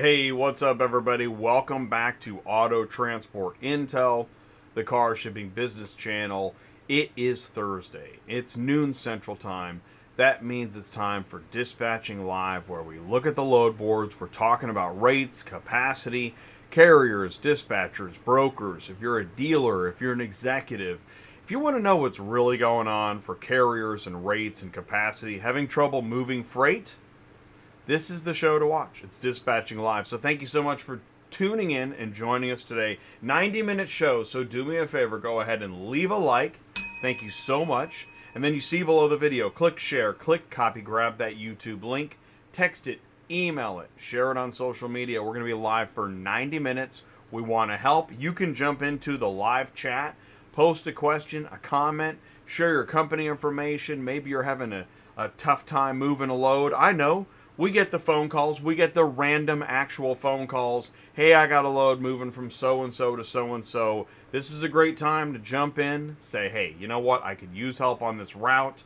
Hey, what's up, everybody? Welcome back to Auto Transport Intel, the car shipping business channel. It is Thursday. It's noon Central Time. That means it's time for Dispatching Live, where we look at the load boards. We're talking about rates, capacity, carriers, dispatchers, brokers. If you're a dealer, if you're an executive, if you want to know what's really going on for carriers and rates and capacity, having trouble moving freight, this is the show to watch. It's Dispatching Live. So thank you so much for tuning in and joining us today. 90-minute show, so do me a favor. Go ahead and leave a like. Thank you so much. And then you see below the video, click share, click copy, grab that YouTube link, text it, email it, share it on social media. We're going to be live for 90 minutes. We want to help. You can jump into the live chat, post a question, a comment, share your company information. Maybe you're having a tough time moving a load. I know. We get the phone calls. We get the random actual phone calls. Hey, I got a load moving from so-and-so to so-and-so. This is a great time to jump in, say, hey, you know what? I could use help on this route.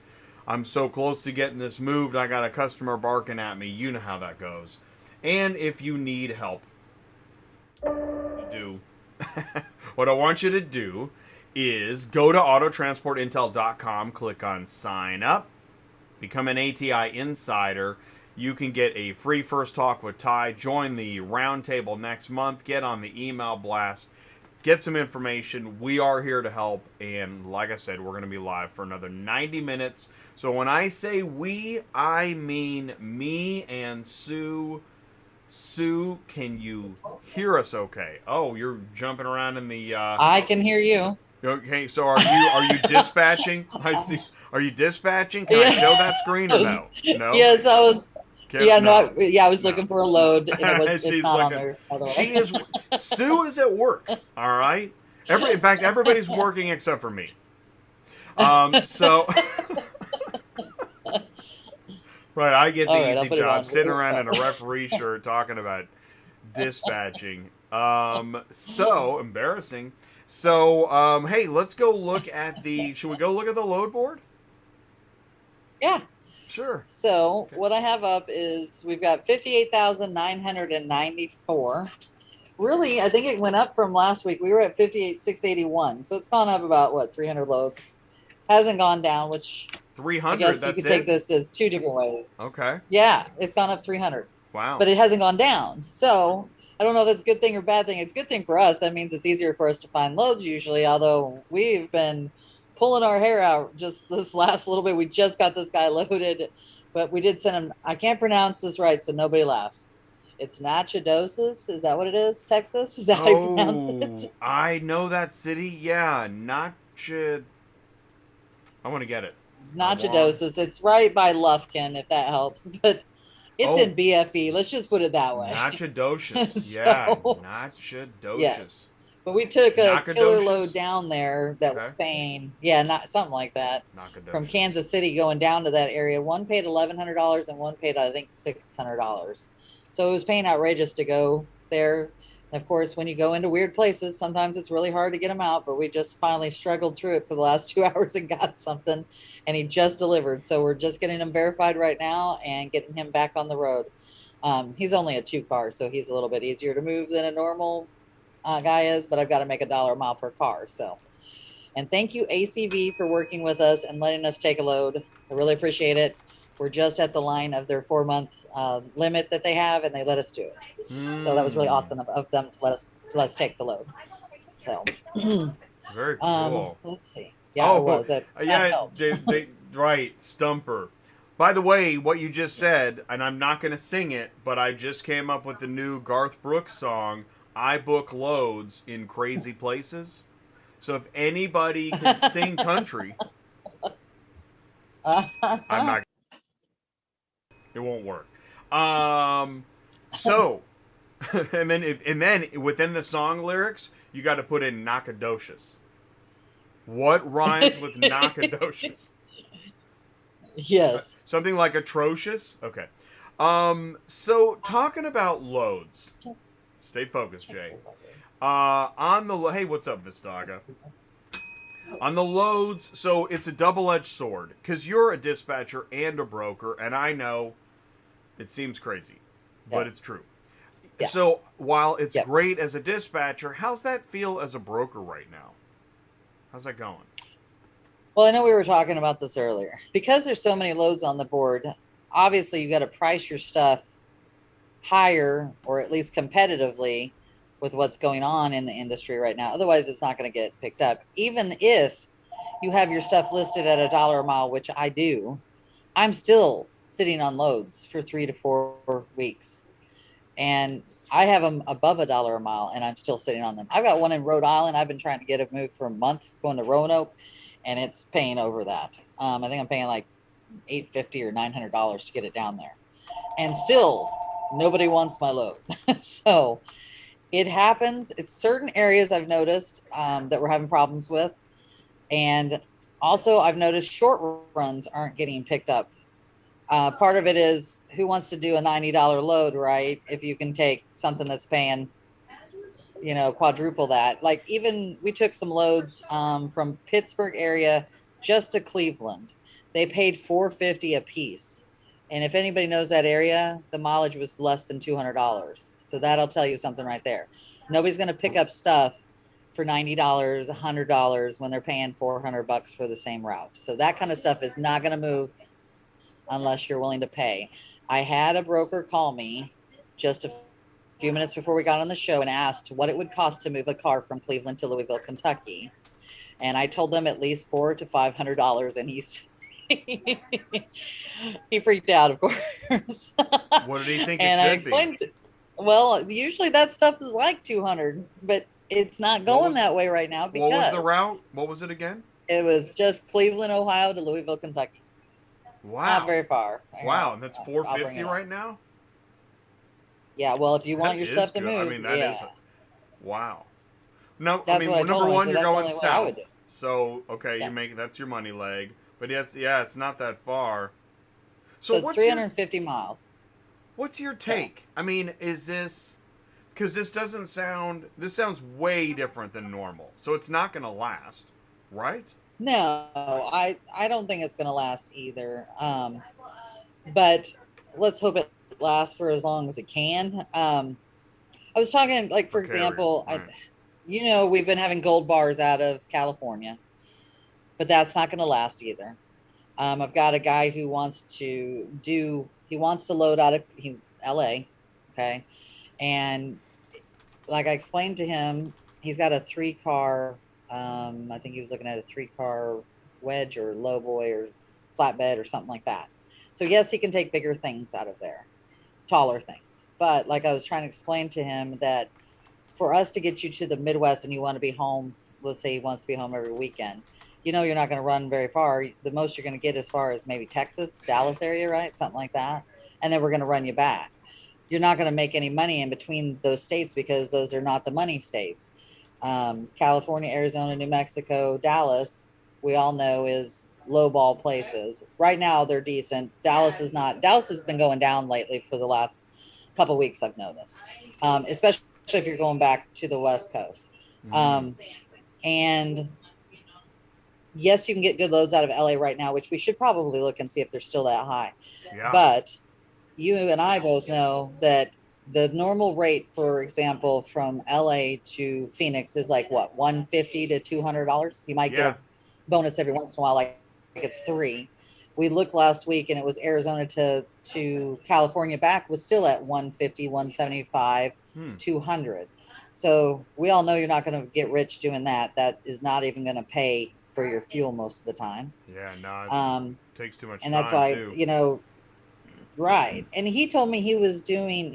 I'm so close to getting this moved. I got a customer barking at me. You know how that goes. And if you need help, what I want you to do is go to autotransportintel.com, click on sign up, become an ATI insider. You can get a free first talk with Ty, join the roundtable next month, get on the email blast, get some information. We are here to help, and like I said, we're going to be live for another 90 minutes. So when I say we, I mean me and Sue. Sue, can you hear us okay? Oh, you're jumping around in the... I can hear you. Okay, so are you dispatching? I see. Are you dispatching? Can I show Yeah. that screen I or was, no? No? yes, I was. Yeah, no, No. yeah, I was No. looking for a load, and it's She's not on looking. there, by the She way. is. Sue is at work. All right. In fact, everybody's working except for me. So, right, I get the All right, I'll easy put it job, on sitting your around spot. in a referee shirt talking about dispatching. So embarrassing. So, hey, let's go look at the. Should we go look at the load board? Yeah. Sure. So Okay. what I have up is we've got 58,994. Really, I think it went up from last week. We were at 58,681, so it's gone up about what 300 loads. Hasn't gone down, which I 300. guess you That's could take it. this as two different ways. Okay. Yeah, it's gone up 300, Wow. but it hasn't gone down. So I don't know if that's a good thing or bad thing. It's a good thing for us. That means it's easier for us to find loads usually, although we've been pulling our hair out just this last little bit. We just got this guy loaded, but we did send him. I can't pronounce this right, so nobody laugh. It's Natchitoches. Is that what it is? Texas? Is that how you pronounce it? Oh, I know that city. Yeah, not should. I want to get it. I want. Natchitoches. It's right by Lufkin, if that helps. But it's Oh, in BFE. Let's just put it that way. Nachadocious. Yeah, So yes. Nachadocious. But we took a killer load Nacogdoches? down there that was Okay. paying, yeah, not something like that, from Nacogdoches. Kansas City going down to that area. One paid $1,100 and one paid, I think, $600. So it was paying outrageous to go there. And of course, when you go into weird places, sometimes it's really hard to get them out. But we just finally struggled through it for the last 2 hours and got something. And he just delivered. So we're just getting him verified right now and getting him back on the road. He's only a two car, so he's a little bit easier to move than a normal guy is, but I've got to make $1 a mile per car. So, and thank you, ACV, for working with us and letting us take a load. I really appreciate it. We're just at the line of their 4-month limit that they have, and they let us do it. So that was really Hmm. awesome of them to let us take the load. So, Very cool. let's see. Yeah, it Oh, was. That yeah, helped. right, Stumper. By the way, what you just said, and I'm not going to sing it, but I just came up with the new Garth Brooks song, I Book Loads in Crazy Places. So if anybody can sing country, I'm not, it won't work. Um, so, and then within the song lyrics, you got to put in Nacogdoches. What rhymes with Nacogdoches? Yes. Something like atrocious? Okay. So talking about loads. Stay focused, Jay. On the hey, what's up, Vistaga? On the loads, so it's a double-edged sword because you're a dispatcher and a broker, and I know it seems crazy, but it's Yes. true. Yeah. So while it's Yep. great as a dispatcher, how's that feel as a broker right now? How's that going? Well, I know we were talking about this earlier. Because there's so many loads on the board, obviously you got to price your stuff higher or at least competitively with what's going on in the industry right now. Otherwise, it's not going to get picked up. Even if you have your stuff listed at $1 a mile, which I do, I'm still sitting on loads for 3 to 4 weeks. And I have them above $1 a mile and I'm still sitting on them. I've got one in Rhode Island. I've been trying to get it moved for a month going to Roanoke, and it's paying over that. I think I'm paying like $850 or $900 to get it down there. And still nobody wants my load. So it happens. It's certain areas I've noticed that we're having problems with. And also I've noticed short runs aren't getting picked up. Part of it is who wants to do a $90 load, right? If you can take something that's paying, quadruple that. Like even we took some loads from Pittsburgh area just to Cleveland. They paid $450 a piece. And if anybody knows that area, the mileage was less than $200. So that'll tell you something right there. Nobody's going to pick up stuff for $90, $100 when they're paying $400 for the same route. So that kind of stuff is not going to move unless you're willing to pay. I had a broker call me just a few minutes before we got on the show and asked what it would cost to move a car from Cleveland to Louisville, Kentucky. And I told them at least $400 to $500, and he freaked out, of course. What did he think And it I should explained, be? well, usually that stuff is like 200, but it's not going that way right now because what was the route? What was it again? it was just Cleveland, Ohio to Louisville, Kentucky. Wow. Not very far. Wow, and that's $450 right now? Yeah, well, if you want your stuff to good. move, I mean, that is wow. No, That's what I told number him. I one, said, you're "That's the going only way I would south. do it." So, okay, Yeah. that's your money leg. But it's not that far. So So it's 350 miles. what's your take? I mean, is this because this sounds way different than normal. So it's not going to last, right? No, I don't think it's going to last either. But let's hope it lasts for as long as it can. I was talking, like, for example, Right. we've been having gold bars out of California, but that's not going to last either. I've got a guy who wants to load out of LA. Okay. And like I explained to him, he's got a 3-car, I think he was looking at a 3-car wedge or lowboy or flatbed or something like that. So yes, he can take bigger things out of there, taller things. But like I was trying to explain to him that for us to get you to the Midwest and you want to be home, let's say he wants to be home every weekend, you're not going to run very far. The most you're going to get as far as maybe Texas, Dallas area, right? Something like that. And then we're going to run you back. You're not going to make any money in between those states because those are not the money states. California, Arizona, New Mexico, Dallas, we all know is low ball places. Right now they're decent. Dallas is not. Dallas has been going down lately for the last couple weeks, I've noticed, especially if you're going back to the West Coast. And yes, you can get good loads out of LA right now, which we should probably look and see if they're still that high. Yeah. But you and I both know that the normal rate, for example, from LA to Phoenix is like what, $150 to $200. You might get a bonus every once in a while, like it's $3. We looked last week and it was Arizona to California back was still at $150, $175, $200. So we all know you're not going to get rich doing that. That is not even going to pay for your fuel most of the times. Yeah, no, it takes too much time. And that's why, too. Right. And he told me he's doing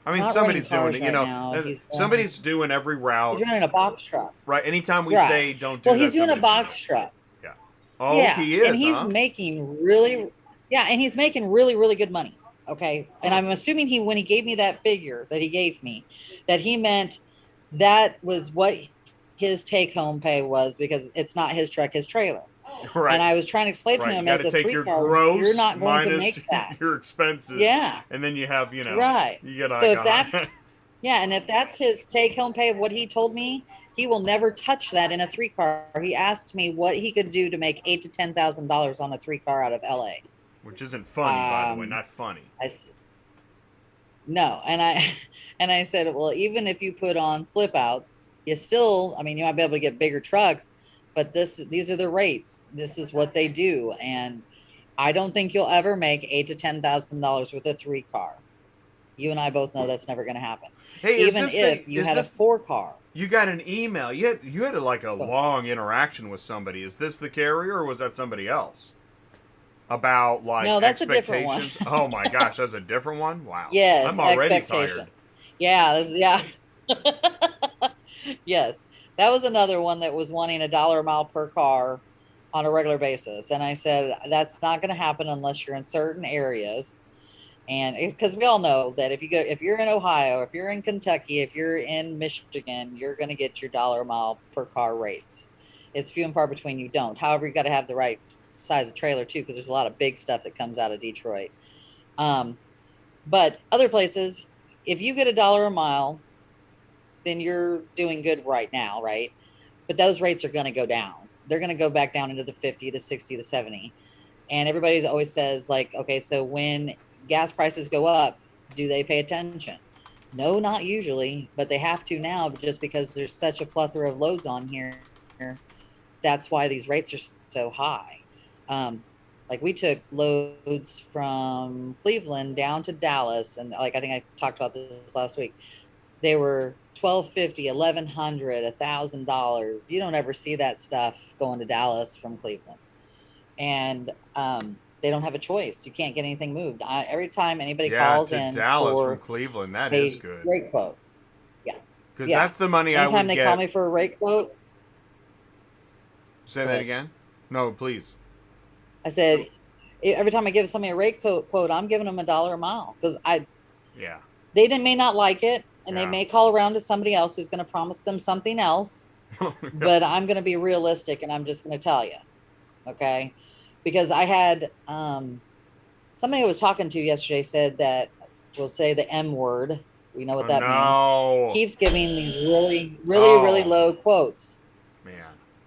I mean, somebody's doing it, somebody's doing every route. He's running a box truck. Right. Anytime we say don't do that. Well, he's doing a box truck. Yeah. Oh, yeah. He is. And he's making really really good money. Okay. And I'm assuming when he gave me that figure that he gave me, that he meant that was what his take home pay was, because it's not his truck, his trailer. Right. And I was trying to explain to him, as a 3-car, you're not going to make that. Your expenses. Yeah. And then you have, right. You get so if that's and if that's his take home pay of what he told me, he will never touch that in a 3-car. He asked me what he could do to make $8,000 to $10,000 on a 3-car out of LA. Which isn't funny, by the way, not funny. No. And I and I said, well, even if you put on flip outs, you still, I mean, you might be able to get bigger trucks, but these are the rates. This is what they do. And I don't think you'll ever make $8,000 to $10,000 with a 3 car. You and I both know that's never going to happen. Hey, Even if you is had a this 4 car. you got an email? You had like a long interaction with somebody. Is this the carrier or was that somebody else? About like No, that's a different one. expectations. Oh my gosh, that's a different one. Wow, I'm Yes, already tired. expectations. Yeah, yeah. Yes. That was another one that was wanting $1 a mile per car on a regular basis. And I said, that's not going to happen unless you're in certain areas. And because we all know that if you're in Ohio, if you're in Kentucky, if you're in Michigan, you're going to get your $1 a mile per car rates. It's few and far between you don't. However, you got to have the right size of trailer too, because there's a lot of big stuff that comes out of Detroit. But other places, if you get $1 a mile, then you're doing good right now, right? But those rates are going to go down. They're going to go back down into the 50 to 60 to 70. And everybody always says, like, okay, so when gas prices go up, do they pay attention? No, not usually, but they have to now just because there's such a plethora of loads on here. That's why these rates are so high. Like we took loads from Cleveland down to Dallas, and like I think I talked about this last week. They were $1,250, $1,100, $1,000. You don't ever see that stuff going to Dallas from Cleveland, and they don't have a choice. You can't get anything moved. Every time anybody Yeah, calls to in Dallas from for Cleveland. That is a good rate quote, yeah, because yeah. that's the money I Anytime would they get. call me for a rate quote, Say that again. No, please. I said every time I give somebody a rate quote, I'm giving them $1 a mile because Yeah. they may not like it, and they Yeah. may call around to somebody else who's going to promise them something else. But I'm going to be realistic, and I'm just going to tell you, okay? Because I had somebody I was talking to yesterday said that we'll say the M word. We know what Oh, that means. no. Keeps giving these really low quotes. Man.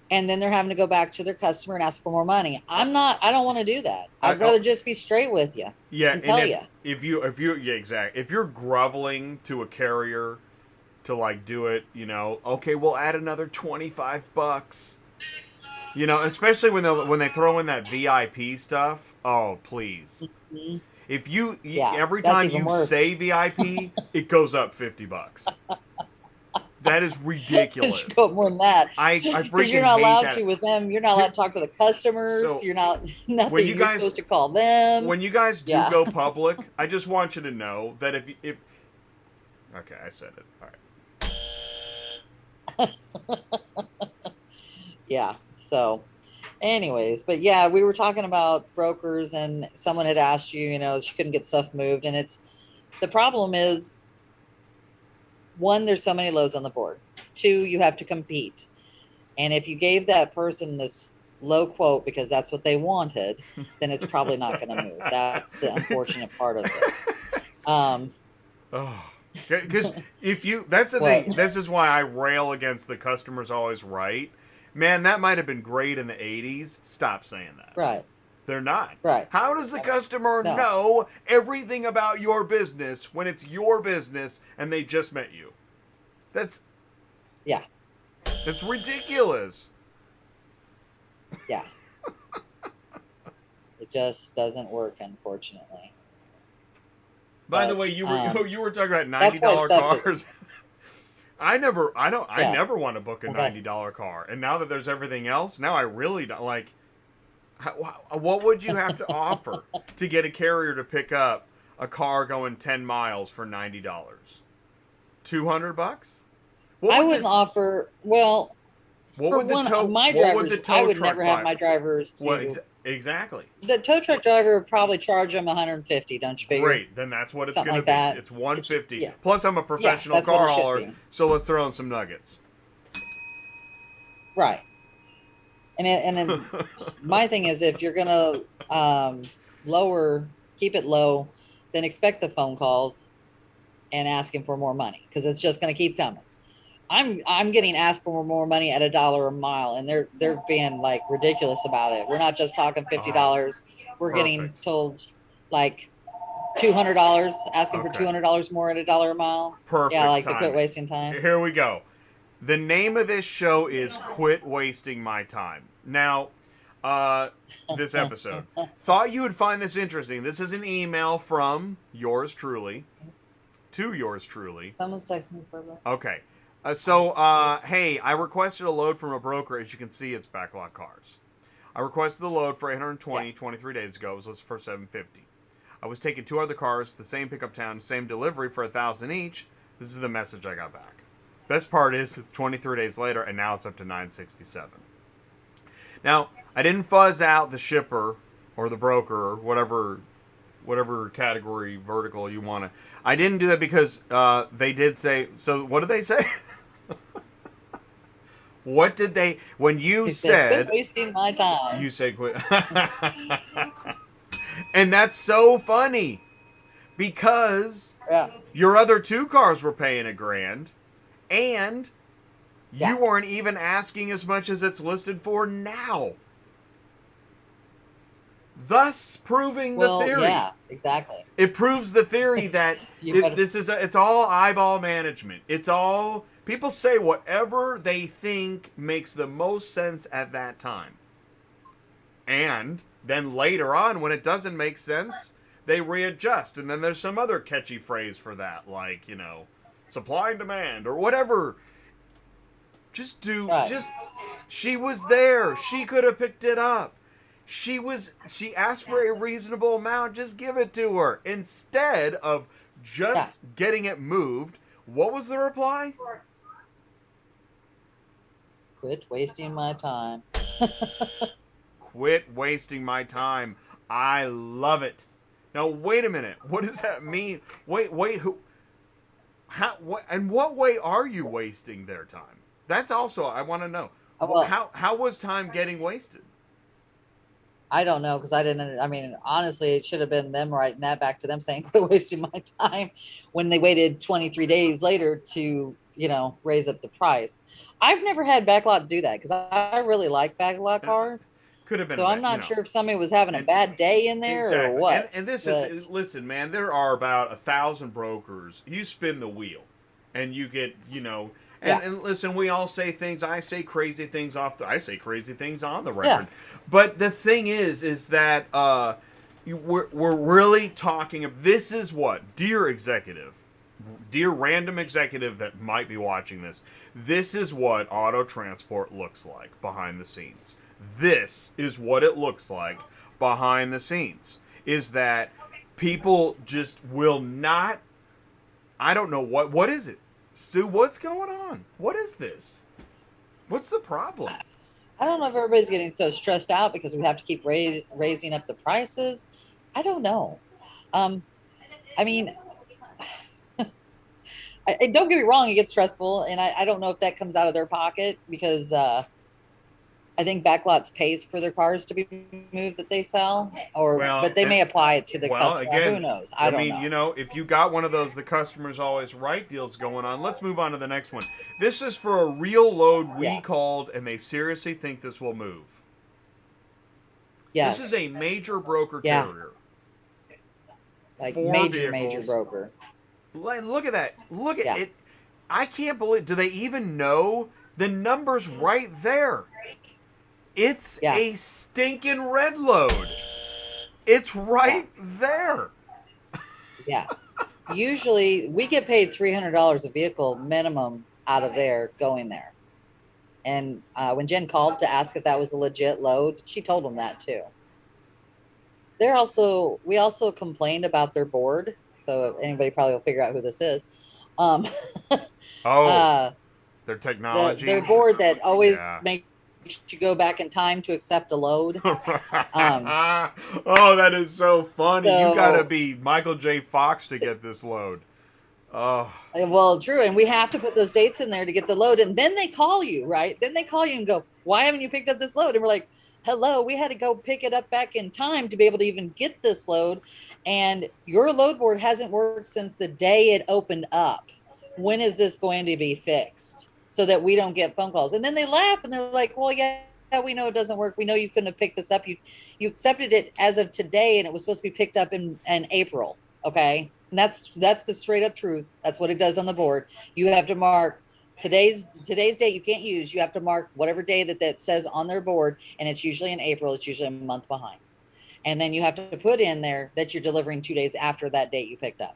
And then they're having to go back to their customer and ask for more money. I don't want to do that. I'd rather just be straight with you Yeah, and and tell you. if you yeah, exactly. If you're groveling to a carrier to like do it, okay, we'll add another $25. Especially when they throw in that VIP stuff. Oh, please. Mhm. If you Yeah, every that's time even you worse. say VIP, it goes up $50. That is ridiculous. It should go up more than that. I Because freaking you're not hate allowed that. to with them. You're not allowed to talk to the customers. So You're not when nothing. you You're guys supposed to call them. when you guys do Yeah. go public, I just want you to know that if okay, I said it. All right. Yeah. So, anyways, but yeah, we were talking about brokers, and someone had asked you, she couldn't get stuff moved, and the problem is, one, there's so many loads on the board. Two, you have to compete. And if you gave that person this low quote because that's what they wanted, then it's probably not going to move. That's the unfortunate part of this. Oh, because that's the What? thing. This is why I rail against the customer's always right. Man, that might have been great in the 80s. Stop saying that. Right. They're not. Right. How does the customer No. know everything about your business when it's your business and they just met you? That's ridiculous. Yeah. It just doesn't work, unfortunately. By the But, way, you were talking about that's why $90 stuff cars. I never want to book a Okay. $90 car. And now that there's everything else, now I really don't like. What would you have to offer to get a carrier to pick up a car going 10 miles for $90? $200? I wouldn't offer. Well, What for would the one, tow? my What would drivers, the tow I would truck never have buy? my drivers do. What exactly? The tow truck driver would probably charge them 150. Don't you figure? Great, then that's what it's Something going like to be. that. It's 150. Yeah. Plus, I'm a professional that's what car it should hauler, be. so let's throw in some nuggets. Right. And then my thing is, if you're gonna keep it low, then expect the phone calls and asking for more money, because it's just gonna keep coming. I'm getting asked for more money at $1 a mile, and they're being like ridiculous about it. We're not just talking $50. We're getting Perfect. told like $200, asking for Okay. $200 more at $1 a mile. Perfect Yeah, like to timing. quit wasting time. Here we go. The name of this show is Quit Wasting My Time. Now, this episode. Thought you would find this interesting. This is an email from yours truly to yours truly. Someone's texting me for that. Okay. Hey, I requested a load from a broker. As you can see, it's Backlot Cars. I requested the load for 820 23 days ago. It was listed for 750. I was taking 2 other cars, the same pickup town, same delivery for $1,000 each. This is the message I got back. Best part is it's 23 days later, and now it's up to $967. Now, I didn't fuzz out the shipper or the broker or whatever category vertical you want to. I didn't do that because they did say. So what did they say? What did they? When you said quit wasting my time. You said quit. And that's so funny because your other 2 cars were paying $1,000, and you weren't even asking as much as it's listed for now. Thus proving the theory. Yeah, exactly. It proves the theory that it's all eyeball management. It's all people say whatever they think makes the most sense at that time. And then later on, when it doesn't make sense, they readjust. And then there's some other catchy phrase for that, like, supply and demand or whatever. She was there. She could have picked it up. She asked for a reasonable amount. Just give it to her. Instead of just getting it moved, what was the reply? Quit wasting my time. Quit wasting my time. I love it. Now, wait a minute. What does that mean? Wait, who? In what way are you wasting their time? That's also, I want to know. How was time getting wasted? I don't know, because I didn't. I mean, honestly, it should have been them writing that back to them saying, quit wasting my time, when they waited 23 days later to, raise up the price. I've never had Backlot do that because I really like Backlot cars. Could have been. So I'm not sure if somebody was having a bad day in there or what. And this is, listen, man, there are about 1,000 brokers. You spin the wheel and you get, and listen, we all say things. I say crazy things I say crazy things on the record. Yeah. But the thing is that we're really talking. This is what, dear executive, dear random executive that might be watching this. This is what auto transport looks like behind the scenes. This is what it looks like behind the scenes. Is that people just will not. I don't know what is it. Stu, what's going on? What is this? What's the problem? I don't know if everybody's getting so stressed out because we have to keep raising up the prices. I don't know. I mean, don't get me wrong, it gets stressful, and I don't know if that comes out of their pocket because I think Backlots pays for their cars to be moved that they sell, but they may apply it to the customer. Again, who knows? I don't know. If you got one of those the customer's always right deals going on, let's move on to the next one. This is for a real load we called, and they seriously think this will move. Yeah. This is a major broker carrier. Like major broker. Look at that. Look at it. I can't believe. Do they even know? The number's right there. It's a stinking red load. It's right there. Yeah. Usually we get paid $300 a vehicle minimum out of there going there. And when Jen called to ask if that was a legit load, she told them that too. We also complained about their board. So anybody probably will figure out who this is. Their technology. Their board that always makes you go back in time to accept a load. That is so funny. You gotta be Michael J. Fox to get this load. Oh. Well, true. And we have to put those dates in there to get the load. And then they call you, right? Then they call you and go, why haven't you picked up this load? And we're like, hello, we had to go pick it up back in time to be able to even get this load. And your load board hasn't worked since the day it opened up. When is this going to be fixed? So that we don't get phone calls. And then they laugh and they're like, well, yeah, we know it doesn't work. We know you couldn't have picked this up. You accepted it as of today, and it was supposed to be picked up in April. Okay. And that's the straight up truth. That's what it does on the board. You have to mark today's date you can't use. You have to mark whatever day that says on their board, and it's usually in April. It's usually a month behind. And then you have to put in there that you're delivering 2 days after that date you picked up.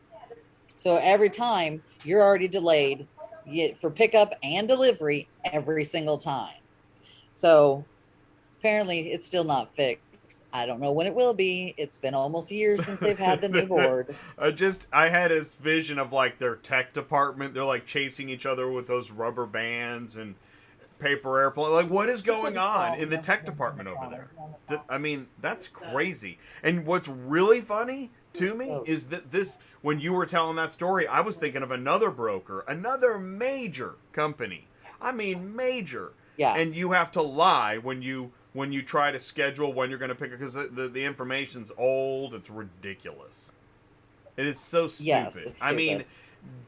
So every time you're already delayed for pickup and delivery every single time. So apparently it's still not fixed. I don't know when it will be. It's been almost a year since they've had the new board. I had this vision of like their tech department. They're like chasing each other with those rubber bands and paper airplane. Like, what is going on in the tech department over there? I mean, that's crazy. And what's really funny to me is that when you were telling that story, I was thinking of another broker, another major company. I mean, major. Yeah. And you have to lie when you try to schedule when you're going to pick it, because the information's old. It's ridiculous. It is so stupid. Yes, it's stupid. I mean,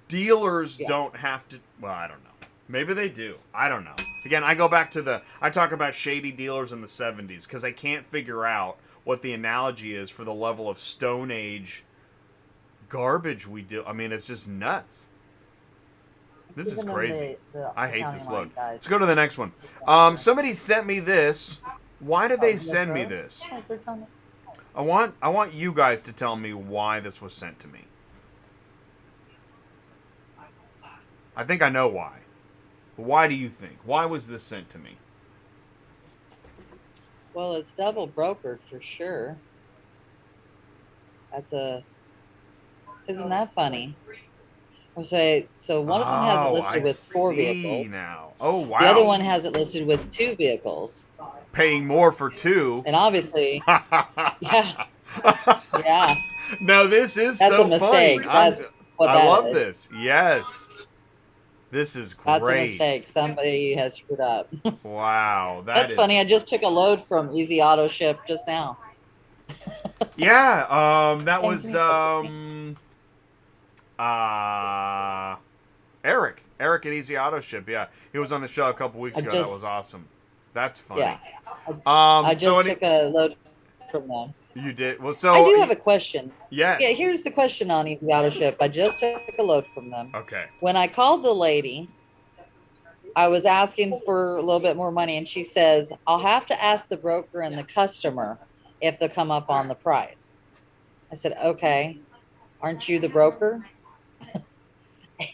dealers don't have to. Well, I don't know. Maybe they do. I don't know. Again, I go back to I talk about shady dealers in the 70s because I can't figure out what the analogy is for the level of Stone Age garbage we do. I mean, it's just nuts. This is crazy. I hate this load. Let's go to the next one. Somebody sent me this. Why did they send me this? I want you guys to tell me why this was sent to me. I think I know why. But why do you think? Why was this sent to me? Well, it's double brokered for sure. Isn't that funny? I'll say, so one of them has it listed with 4 vehicles. Now. Oh, wow. The other one has it listed with 2 vehicles. Paying more for 2. And obviously, yeah. Yeah. No, this is That's so a mistake. funny. I love is. this. Yes. This is great. That's a mistake. Somebody has screwed up. Wow. That's funny. I just took a load from Easy Auto Ship just now. Yeah. That was Eric. Eric at Easy Auto Ship. Yeah. He was on the show a couple weeks ago. That was awesome. That's funny. Yeah. I just took a load from them. You did? Well, so I do have a question. Yes. Yeah, here's the question on Easy Auto Ship. I just took a load from them. Okay. When I called the lady, I was asking for a little bit more money, and she says, I'll have to ask the broker and the customer if they'll come up on the price. I said, okay. Aren't you the broker?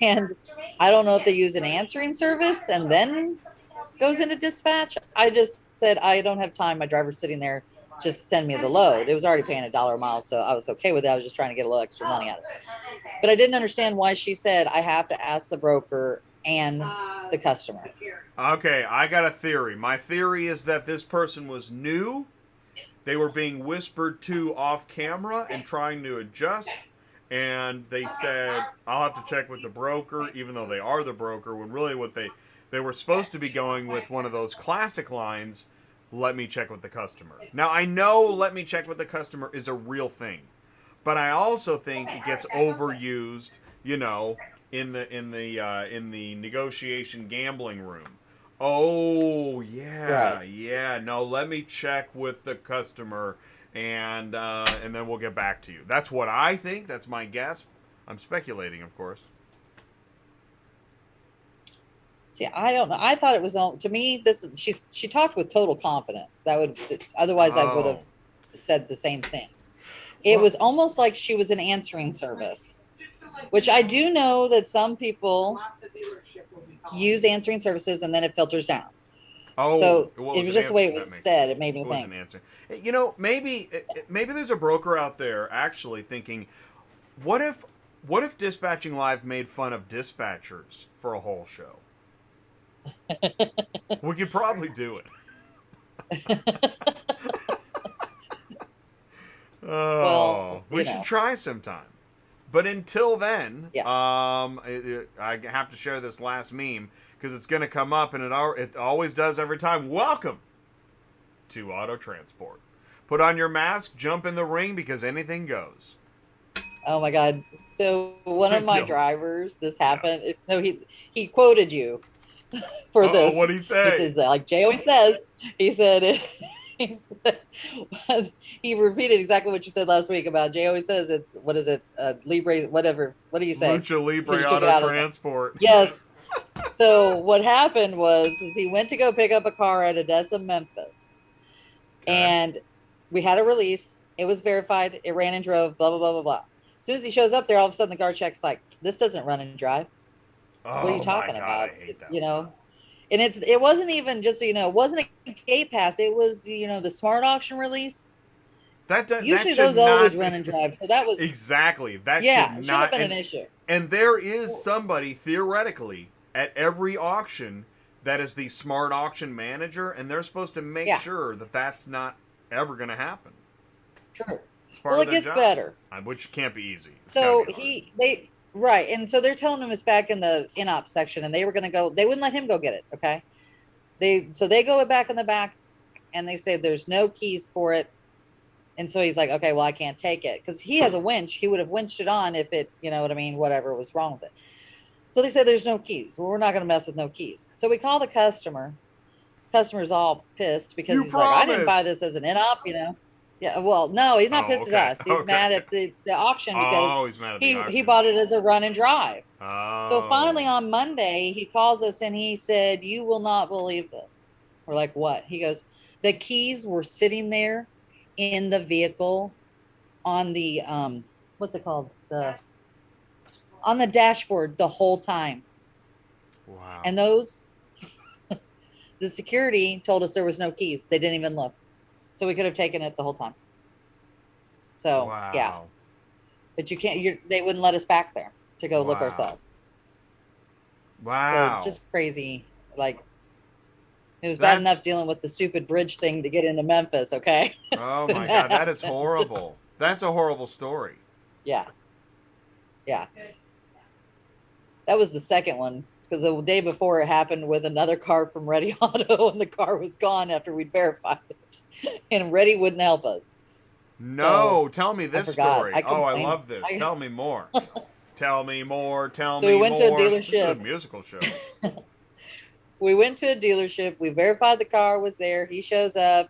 And I don't know if they use an answering service and then goes into dispatch. I just said, I don't have time. My driver's sitting there. Just send me the load. It was already paying $1 a mile, so I was okay with it. I was just trying to get a little extra money out of it. But I didn't understand why she said I have to ask the broker and the customer. Okay, I got a theory. My theory is that this person was new. They were being whispered to off camera and trying to adjust. And they said, I'll have to check with the broker, even though they are the broker, when really what they were supposed to be going with one of those classic lines, let me check with the customer. Now, I know let me check with the customer is a real thing. But I also think it gets overused, you know, in the negotiation gambling room. Oh, yeah, right. Yeah. No, let me check with the customer, and then we'll get back to you. That's what I think. That's my guess. I'm speculating, of course. See, I don't know. I thought it was to me. She talked with total confidence. Otherwise I would have said the same thing. It was almost like she was an answering service, which I do know that some people use answering services and then it filters down. Oh, so it was just the way it was said. It made me think. You know, maybe there's a broker out there actually thinking, what if Dispatching Live made fun of dispatchers for a whole show? We could probably do it. We should try sometime. But until then, I have to share this last meme because it's going to come up, and it always does every time. Welcome to Auto Transport. Put on your mask, jump in the ring, because anything goes. Oh my God! So one of my drivers, this happened. Yeah. So he quoted you for this. What'd he say? This is like Jay always says. He said, he said, he repeated exactly what you said last week about Jay always says it's, what is it, Libre, whatever. What do you say? Luche Because Libre you took it Auto out of there. Transport. Yes. So what happened was is he went to go pick up a car at Odessa, Memphis. Okay. And we had a release. It was verified. It ran and drove, blah, blah, blah, blah, blah. As soon as he shows up there, all of a sudden the guard check's like, this doesn't run and drive. What are you Oh my talking God, I about? hate that. You know, and it wasn't even just so you know, it wasn't a gate pass. It was the smart auction release. That Usually should those always not be run and drive. So that was exactly. That should yeah, it shouldn't have not. been an issue. And there is somebody theoretically at every auction that is the smart auction manager, and they're supposed to make Yeah, sure that that's not ever going to happen. true. It's part Well, of it their gets job, better. which can't be easy. It's got So to be hard. they right, and so they're telling him it's back in the in-op section, and they were gonna go. They wouldn't let him go get it. Okay, they go back in the back, and they say there's no keys for it. And so he's like, okay, well, I can't take it because he has a winch. He would have winched it on if it, you know what I mean, whatever was wrong with it. So they said there's no keys. Well, we're not going to mess with no keys. So we call the customer. Customer's all pissed because You he's like, I didn't buy promised. this as an in-op, you know. Yeah, well, no, he's not Oh, pissed okay. at us. He's Okay. mad at the auction because Oh, he's mad at the he auction. bought it as a run and drive. So finally Oh. on Monday, he calls us and he said, you will not believe this. We're like, what? He goes, the keys were sitting there in the vehicle on the what's it called? On the dashboard the whole time. Wow. And those the security told us there was no keys. They didn't even look. So we could have taken it the whole time. So Wow. yeah. But you can't they wouldn't let us back there to go look Wow. ourselves. Wow. So just crazy. Like it was bad That's enough dealing with the stupid bridge thing to get into Memphis, okay? oh my God, that is horrible. That's a horrible story. Yeah. Yeah. That was the second one because the day before it happened with another car from Ready Auto and the car was gone after we'd verified it. And Ready wouldn't help us. No, So tell me this forgot. story. I Oh, I complained. love this. Tell me more. Tell me more. Tell So me we went to a more. This is a dealership. musical show. We went to a dealership. We verified the car was there. He shows up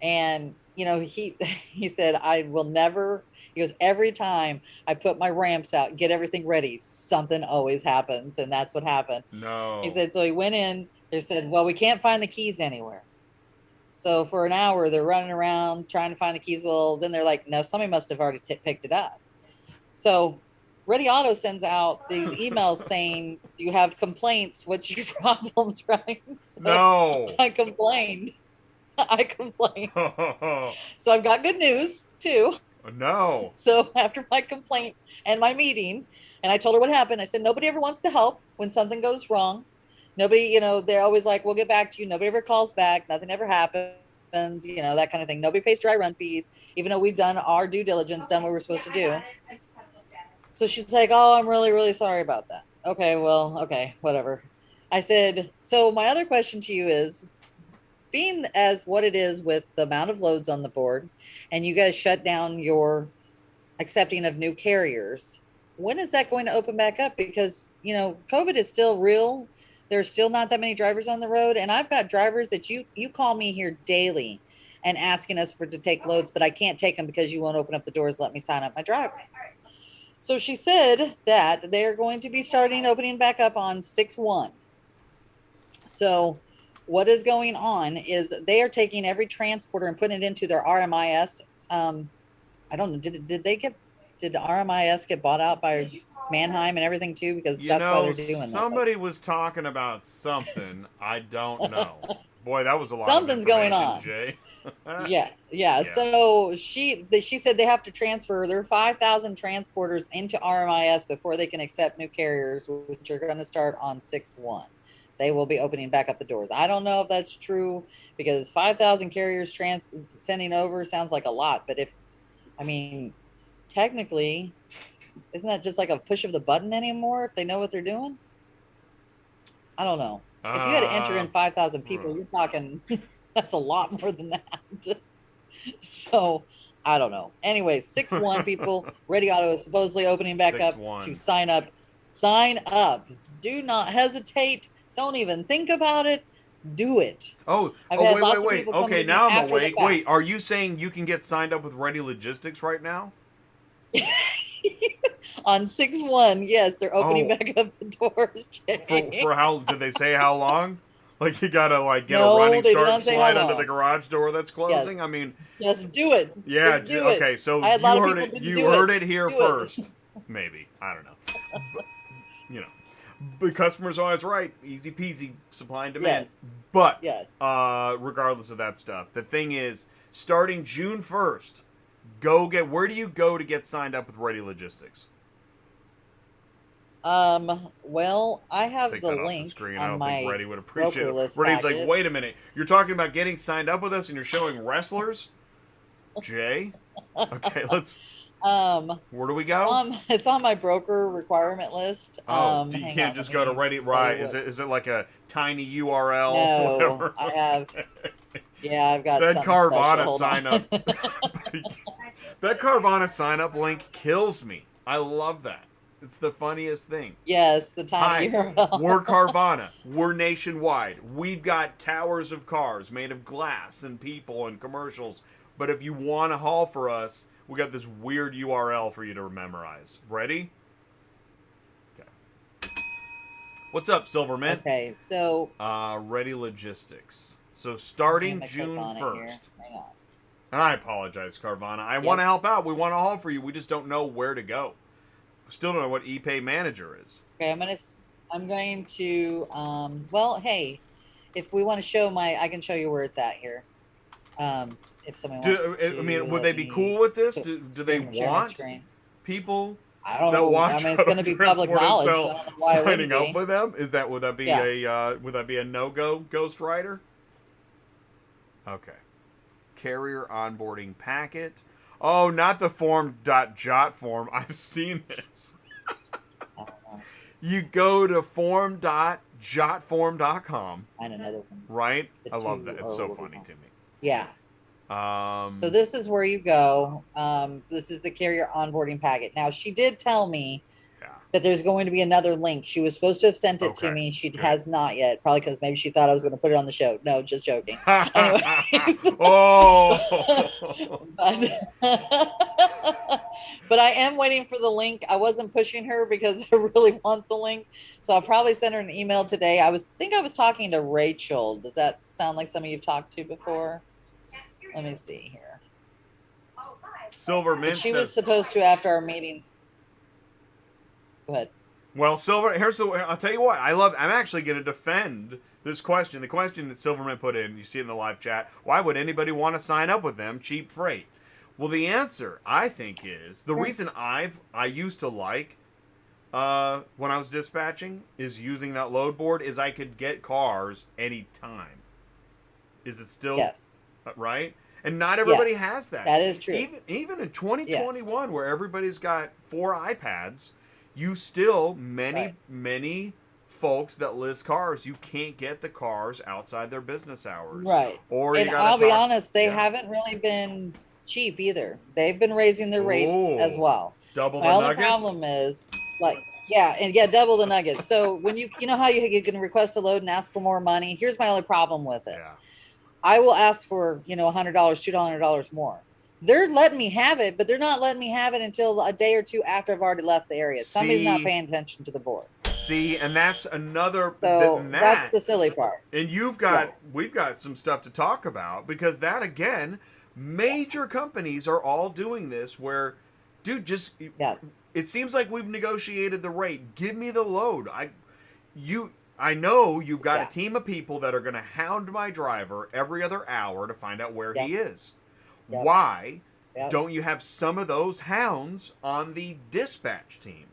and he said, I will never, he goes, every time I put my ramps out, get everything ready, something always happens. And that's what happened. No. He said, so he went in, they said, well, we can't find the keys anywhere. So for an hour, they're running around trying to find the keys. Well, then they're like, no, somebody must have already picked it up. So Ready Auto sends out these emails saying, do you have complaints? What's your problems, right? So No. I complained. I complained. So I've got good news too. No. So after my complaint and my meeting, and I told her what happened, I said, nobody ever wants to help when something goes wrong. Nobody, they're always like, we'll get back to you. Nobody ever calls back. Nothing ever happens, that kind of thing. Nobody pays dry run fees, even though we've done our due diligence, done what we're supposed to do. So she's like, oh, I'm really, really sorry about that. Okay, well, okay, whatever. I said, so my other question to you is, being as what it is with the amount of loads on the board and you guys shut down your accepting of new carriers, when is that going to open back up? Because, COVID is still real. There's still not that many drivers on the road. And I've got drivers that you call me here daily and asking us to take loads, but I can't take them because you won't open up the doors, let me sign up my driver. So she said that they're going to be opening back up on 6/1. So what is going on is they are taking every transporter and putting it into their RMIS. I don't know. Did the RMIS get bought out by Manheim and everything too? Because that's why they're doing this. Somebody was talking about something. I don't know. Boy, that was a lot Something's of going information, on. Jay. Yeah. So she said they have to transfer their 5,000 transporters into RMIS before they can accept new carriers, which are going to start on 6/1. They will be opening back up the doors. I don't know if that's true because 5,000 carriers sending over sounds like a lot. But technically, isn't that just like a push of the button anymore if they know what they're doing? I don't know. If you had to enter in 5,000 people, you're talking, that's a lot more than that. So I don't know. Anyway, 6/1 people, Ready Auto is supposedly opening back up 6/1. to sign up. Sign up. Do not hesitate. Don't even think about it. Do it. Oh, I've oh, had wait, lots wait, of wait. people come Okay, to me now I'm after the awake. Wait, fact. are you saying you can get signed up with Ready Logistics right now? On 6/1, yes, they're opening Oh, back up the doors, for Jay. how did they say how long? Like you gotta like get a No, running they did start and not say how slide under the long. garage door that's closing. I Yes. mean, Yes, do it. yeah. Just do it. Okay, so I had a lot you of heard people it. didn't You do heard it. it here Do it. first. Maybe I don't know. But, you know, the customer's always right. Easy peasy, supply and demand. Yes. But Yes. regardless of that stuff, the thing is, starting June 1st, go get. Where do you go to get signed up with Ready Logistics? Well, I have Take the that off the link screen. I on don't think my Reddy would appreciate broker it. list Reddy's like, wait packet. a minute. You're talking about getting signed up with us and you're showing wrestlers? Jay? Okay, let's. Where do we go? It's on my broker requirement list. Oh, you Hang can't on, let just go to me Ready, tell you right? Is what. it like a tiny URL, No, whatever? I have. Yeah, I've got That something special. Carvana Hold sign on. up. That Carvana sign up link kills me. I love that. It's the funniest thing. Yes, the tiny Hi, URL. we're Carvana. We're nationwide. We've got towers of cars made of glass and people and commercials. But if you want to haul for us, we got this weird URL for you to memorize. Ready? Okay. What's up, Silverman? Okay, so Ready Logistics. So I'm starting gonna click June on it here. 1st. Hang on. And I apologize, Carvana. I Yep. want to help out. We want to haul for you. We just don't know where to go. Still don't know what ePay Manager is. Okay, I'm going to well, hey, if we want to show I can show you where it's at here. If somebody wants to I mean, would let they be me cool with this? so- Do they share my want screen. people I don't that know. I watch mean, it's going to be public Transport knowledge, so Intel I don't know why it wouldn't signing up be. with them? Would that be Yeah. would that be a no-go, Ghost Rider? Okay. Carrier onboarding packet. Oh, not the form.jot form. I've seen this. I don't know. You go to form.jotform.com, Find another one. right? The I love two, that. It's or so what do you funny call to it? me. Yeah. Um, So this is where you go. This is the carrier onboarding packet. Now she did tell me yeah. that there's going to be another link. She was supposed to have sent it to Okay, me. She good. has not yet, probably because maybe she thought I was going to put it on the show. No, just joking. Anyways, Oh. but I am waiting for the link. I wasn't pushing her because I really want the link, so I'll probably send her an email today. I was talking to Rachel. Does that sound like somebody you've talked to before? Let me see here. Silver But Mint she says, was supposed to after our meetings. Go ahead. well, I'll tell you what. I'm actually going to defend this question. The question that Silverman put in, you see it in the live chat. Why would anybody want to sign up with them? Cheap freight. Well, the answer, I think, is the reason I used to like when I was dispatching is using that load board is I could get cars anytime. Is it still Yes. right? And not everybody Yes, has that. that is true. Even in 2021, where everybody's got 4 iPads, you still many folks that list cars, you can't get the cars outside their business hours. Right. Or And you gotta I'll be talk- honest, they yeah. haven't really been cheap either. They've been raising their rates as Ooh. well. Double My the only nuggets. problem is double the nuggets. So when you know how you can request a load and ask for more money, here's my only problem with it. Yeah. I will ask for, $100, $200 more. They're letting me have it, but they're not letting me have it until a day or two after I've already left the area. Somebody's not paying attention to the board. See, and that's another. So that's the silly part. And we've got some stuff to talk about because that again, major companies are all doing this. Where, dude, Yes. It seems like we've negotiated the rate. Give me the load. I know you've got a team of people that are going to hound my driver every other hour to find out where he is. Yep. Why Yep. don't you have some of those hounds on the dispatch team?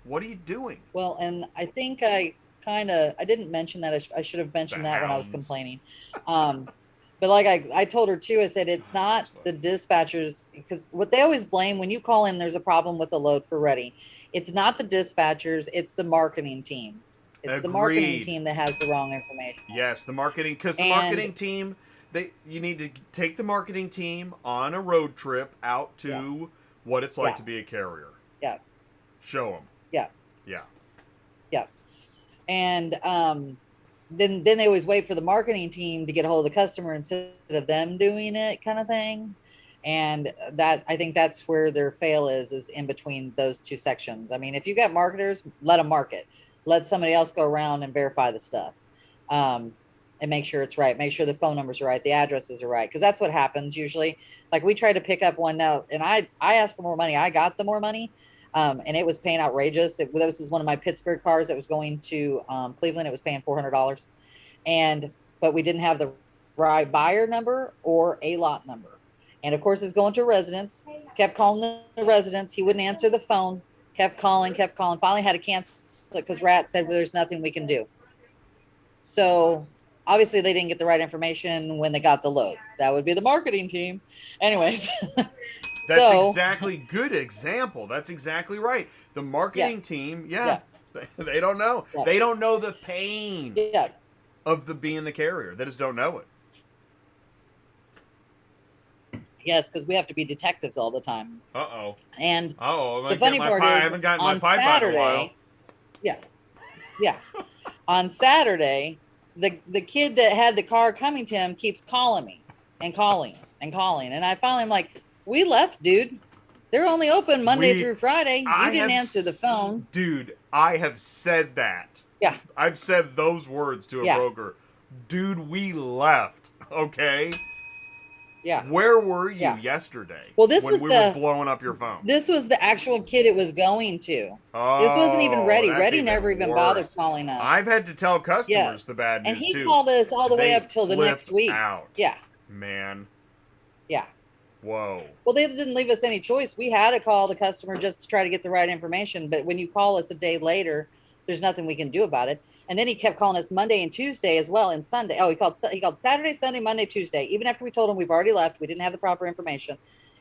What are you doing? Well, and I think I didn't mention that. I should have mentioned that when I was complaining. But like I told her too, I said, it's not the dispatchers, because what they always blame when you call in, there's a problem with the load for Ready. It's not the dispatchers, it's the marketing team. It's the marketing team that has the wrong information. Yes, the marketing, because the marketing team, you need to take the marketing team on a road trip out to what it's like to be a carrier. Yeah. Show them. Yeah. Yeah. Yeah. And then they always wait for the marketing team to get a hold of the customer instead of them doing it, kind of thing. And that, I think that's where their fail is in between those two sections. I mean, if you got marketers, let them market, let somebody else go around and verify the stuff. And make sure it's right, make sure the phone numbers are right, the addresses are right, because that's what happens usually. Like, we tried to pick up one note, and I asked for more money, I got the more money, and it was paying outrageous. This is one of my Pittsburgh cars that was going to Cleveland. It was paying $400, but we didn't have the right buyer number or a lot number. And of course, it's going to a residence. Kept calling the residence. He wouldn't answer the phone. Kept calling. Finally had to cancel it because Rat said, well, there's nothing we can do. So obviously they didn't get the right information when they got the load. That would be the marketing team. Anyways. That's exactly good example. That's exactly right. The marketing team, they don't know. Yeah. They don't know the pain of being the carrier. They just don't know it. Yes, because we have to be detectives all the time. And the funny part is, I haven't gotten my pipe out in a while. Yeah. On Saturday, the kid that had the car coming to him keeps calling me and calling. And I finally am like, we left, dude. They're only open Monday through Friday. You didn't answer the phone. Dude, I have said that. Yeah. I've said those words to a broker. Dude, we left. Okay? Yeah. Where were you yesterday? Well, this when was we were blowing up your phone. This was the actual kid it was going to. Oh, this wasn't even Ready. Ready never even bothered calling us. I've had to tell customers the bad news, and he called us all the way up till the next week. Out. Yeah. Man. Yeah. Whoa. Well, they didn't leave us any choice. We had to call the customer just to try to get the right information. But when you call us a day later, there's nothing we can do about it. And then he kept calling us Monday and Tuesday as well, and Sunday. Oh, he called Saturday, Sunday, Monday, Tuesday. Even after we told him we've already left, we didn't have the proper information.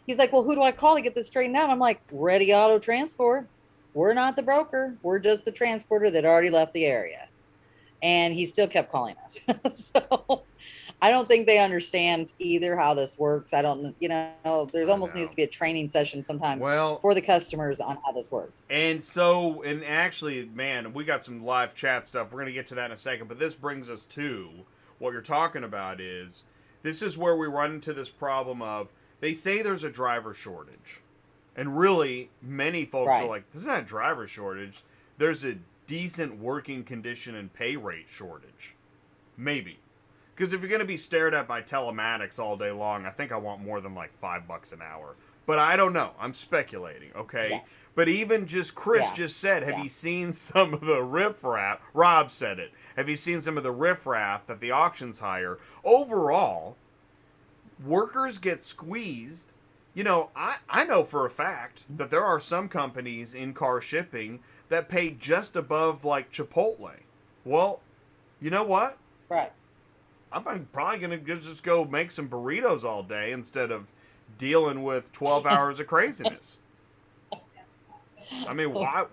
He's like, well, who do I call to get this straightened out? I'm like, Ready Auto Transport. We're not the broker. We're just the transporter that already left the area. And he still kept calling us. So I don't think they understand either how this works. I don't, there's almost needs to be a training session sometimes for the customers on how this works. And so, and actually, man, we got some live chat stuff. We're going to get to that in a second. But this brings us to what you're talking about this is where we run into this problem of, they say there's a driver shortage. And really, many folks are like, this is not a driver shortage. There's a decent working condition and pay rate shortage. Maybe. Because if you're going to be stared at by telematics all day long, I think I want more than like $5 an hour. But I don't know. I'm speculating, okay? Yeah. But even just Chris just said, have you seen some of the riffraff? Rob said it. Have you seen some of the riffraff that the auctions hire? Overall, workers get squeezed. I know for a fact that there are some companies in car shipping that pay just above like Chipotle. Well, you know what? Right. I'm probably going to just go make some burritos all day instead of dealing with 12 hours of craziness. I mean, why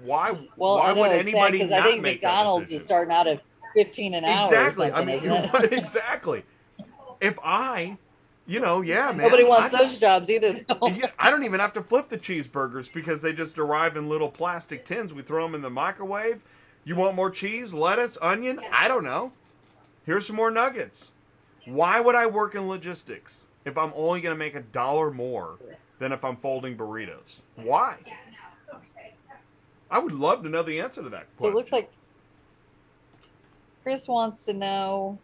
would anybody not I think make McDonald's is starting out at 15 an hour. Exactly. I mean, exactly. If man. Nobody wants those jobs either. I don't even have to flip the cheeseburgers because they just arrive in little plastic tins. We throw them in the microwave. You want more cheese, lettuce, onion? I don't know. Here's some more nuggets. Why would I work in logistics if I'm only going to make $1 more than if I'm folding burritos? Why? I would love to know the answer to that question. So it looks like Chris wants to know,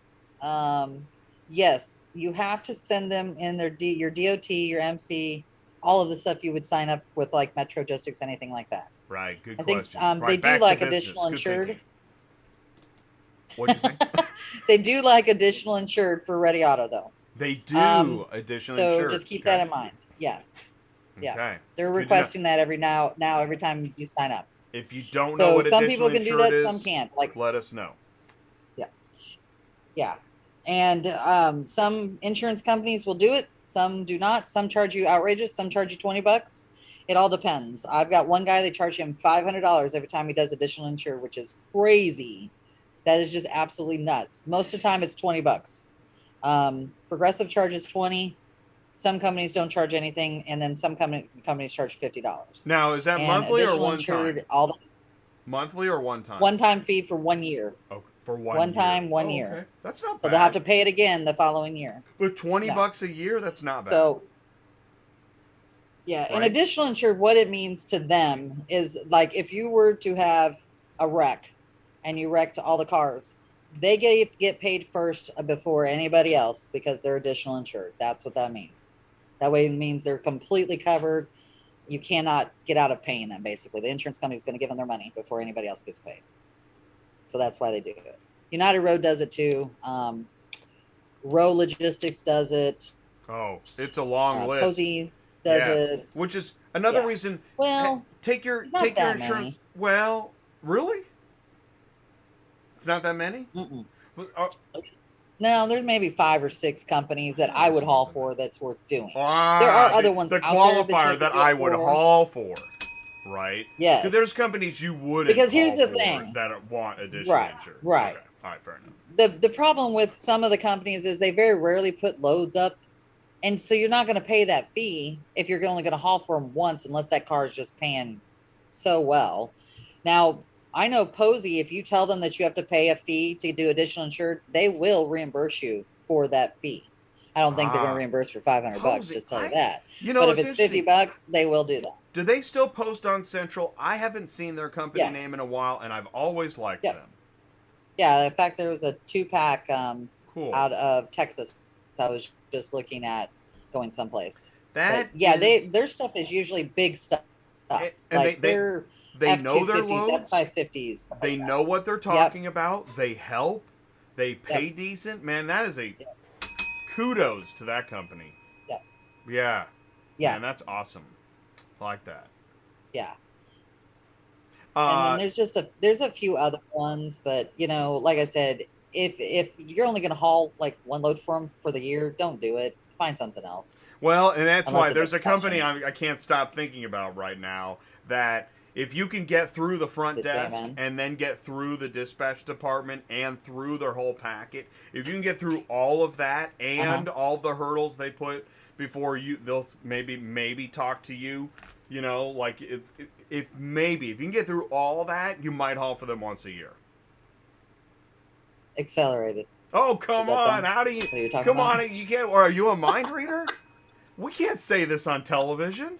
yes, you have to send them in your DOT, your MC, all of the stuff you would sign up with, like Metro Logistics, anything like that. Right, good question. I think they do like additional insured. What'd you say? They do like additional insured for Ready Auto, though. They do additional insured. So just keep that in mind. Yes. Yeah. Okay. They're requesting that every time you sign up. If you don't know what additional insured is, some people can do that, some can't. Let us know. Yeah. Yeah. And some insurance companies will do it. Some do not. Some charge you outrageous. Some charge you $20. It all depends. I've got one guy, they charge him $500 every time he does additional insured, which is crazy. That is just absolutely nuts. Most of the time it's $20. Progressive charges $20. Some companies don't charge anything, and then some companies charge $50. Now, is that monthly or one time? All monthly or one time? One time fee for 1 year. Oh, For one time, year. 1 year. Okay. That's not So bad. they'll have to pay it again the following year. But $20 No. a year, that's not bad. So yeah, Right? and additional insured, what it means to them is like if you were to have a wreck and you wrecked all the cars, they get paid first before anybody else because they're additional insured. That's what that means. That way it means they're completely covered. You cannot get out of paying them, basically. The insurance company is going to give them their money before anybody else gets paid. So that's why they do it. United Road does it too. Row Logistics does it. Oh, it's a long list. Posey does it. Which is another reason. Well, take your insurance. Many. Well, really? It's not that many? Mm-mm. No, there's maybe 5 or 6 companies that I would haul for that's worth doing. There are other ones the out qualifier there that I would haul for, right? Yes. Because there's companies you wouldn't because here's haul the for thing that want additional insurance. Right. Okay. All right, fair enough. The problem with some of the companies is they very rarely put loads up. And so you're not going to pay that fee if you're only going to haul for them once unless that car is just paying so well. Now, I know Posey, if you tell them that you have to pay a fee to do additional insured, they will reimburse you for that fee. I don't think they're going to reimburse for $500, just tell you that. But if it's $50, they will do that. Do they still post on Central? I haven't seen their company name in a while, and I've always liked them. Yeah, in fact, there was a 2-pack cool. out of Texas I was just looking at going someplace. Their stuff is usually big stuff. And like they know their loads. F550s. They know what they're talking about. They help. They pay decent. Man, that is a kudos to that company. Yeah. Man, that's awesome. I like that. Yeah. And then there's a few other ones, but like I said, if you're only going to haul like one load for them for the year, don't do it. Find something else. Well, and that's why there's a company I can't stop thinking about right now that if you can get through the front desk and then get through the dispatch department and through their whole packet, if you can get through all of that and all the hurdles they put before they'll maybe talk to you. Like if you can get through all that, you might haul for them once a year. Accelerated. Oh, come on. How do you... Come on. You can't... Or are you a mind reader? We can't say this on television.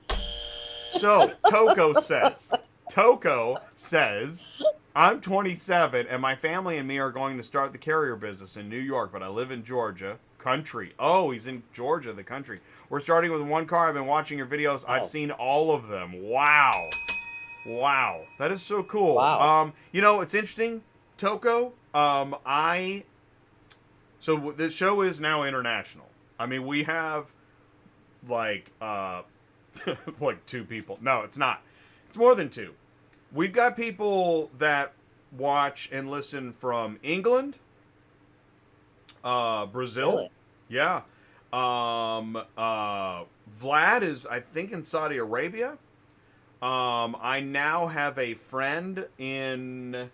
So, Toko says, I'm 27, and my family and me are going to start the carrier business in New York, but I live in Georgia. Country. Oh, he's in Georgia, the country. We're starting with one car. I've been watching your videos. I've seen all of them. Wow. That is so cool. Wow. It's interesting, Toko. So this show is now international. I mean, we have like 2 people. No, it's not. It's more than 2. We've got people that watch and listen from England, Brazil. Really? Yeah. Vlad is, I think, in Saudi Arabia. I now have a friend in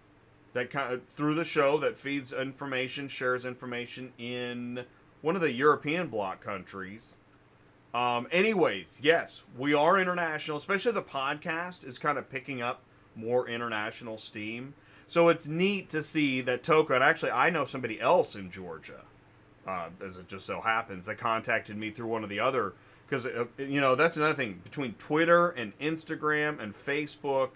that kind of through the show that feeds information, shares information in one of the European bloc countries. Anyways, yes, we are international, especially the podcast is kind of picking up more international steam. So it's neat to see that Toko, and actually I know somebody else in Georgia, as it just so happens, that contacted me through one of the other, because, that's another thing, between Twitter and Instagram and Facebook,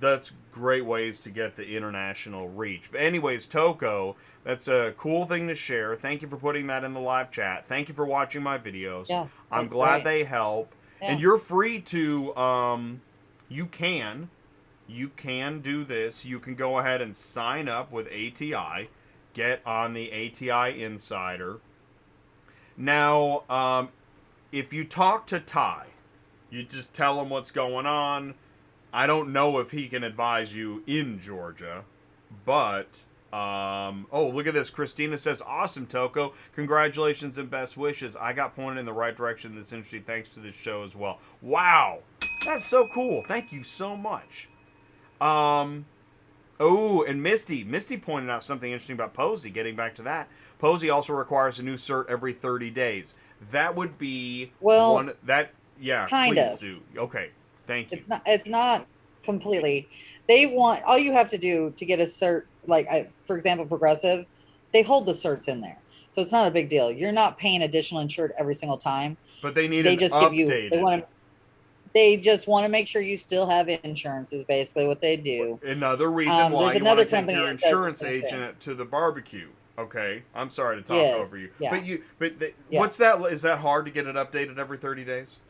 that's great ways to get the international reach. But anyways, Toko, that's a cool thing to share. Thank you for putting that in the live chat. Thank you for watching my videos. Yeah, I'm glad they help. Yeah. And you're free to, you can do this. You can go ahead and sign up with ATI. Get on the ATI Insider. Now, if you talk to Ty, you just tell him what's going on. I don't know if he can advise you in Georgia, but, look at this. Christina says, awesome, Toko. Congratulations and best wishes. I got pointed in the right direction this industry thanks to this show as well. Wow. That's so cool. Thank you so much. And Misty pointed out something interesting about Posey. Getting back to that, Posey also requires a new cert every 30 days. That would be kind of. Sue. Okay. Thank you. It's not completely. They want all you have to do to get a cert for example, Progressive, they hold the certs in there. So it's not a big deal. You're not paying additional insured every single time. But they need They an just give you, updated. they just want to make sure you still have insurance is basically what they do. Another reason why There's you want another to take company your that does the insurance same thing. agent to the barbecue. Okay, I'm sorry to talk over Yes. you, Yeah. Yeah. what's that? Is that hard to get it updated every 30 days?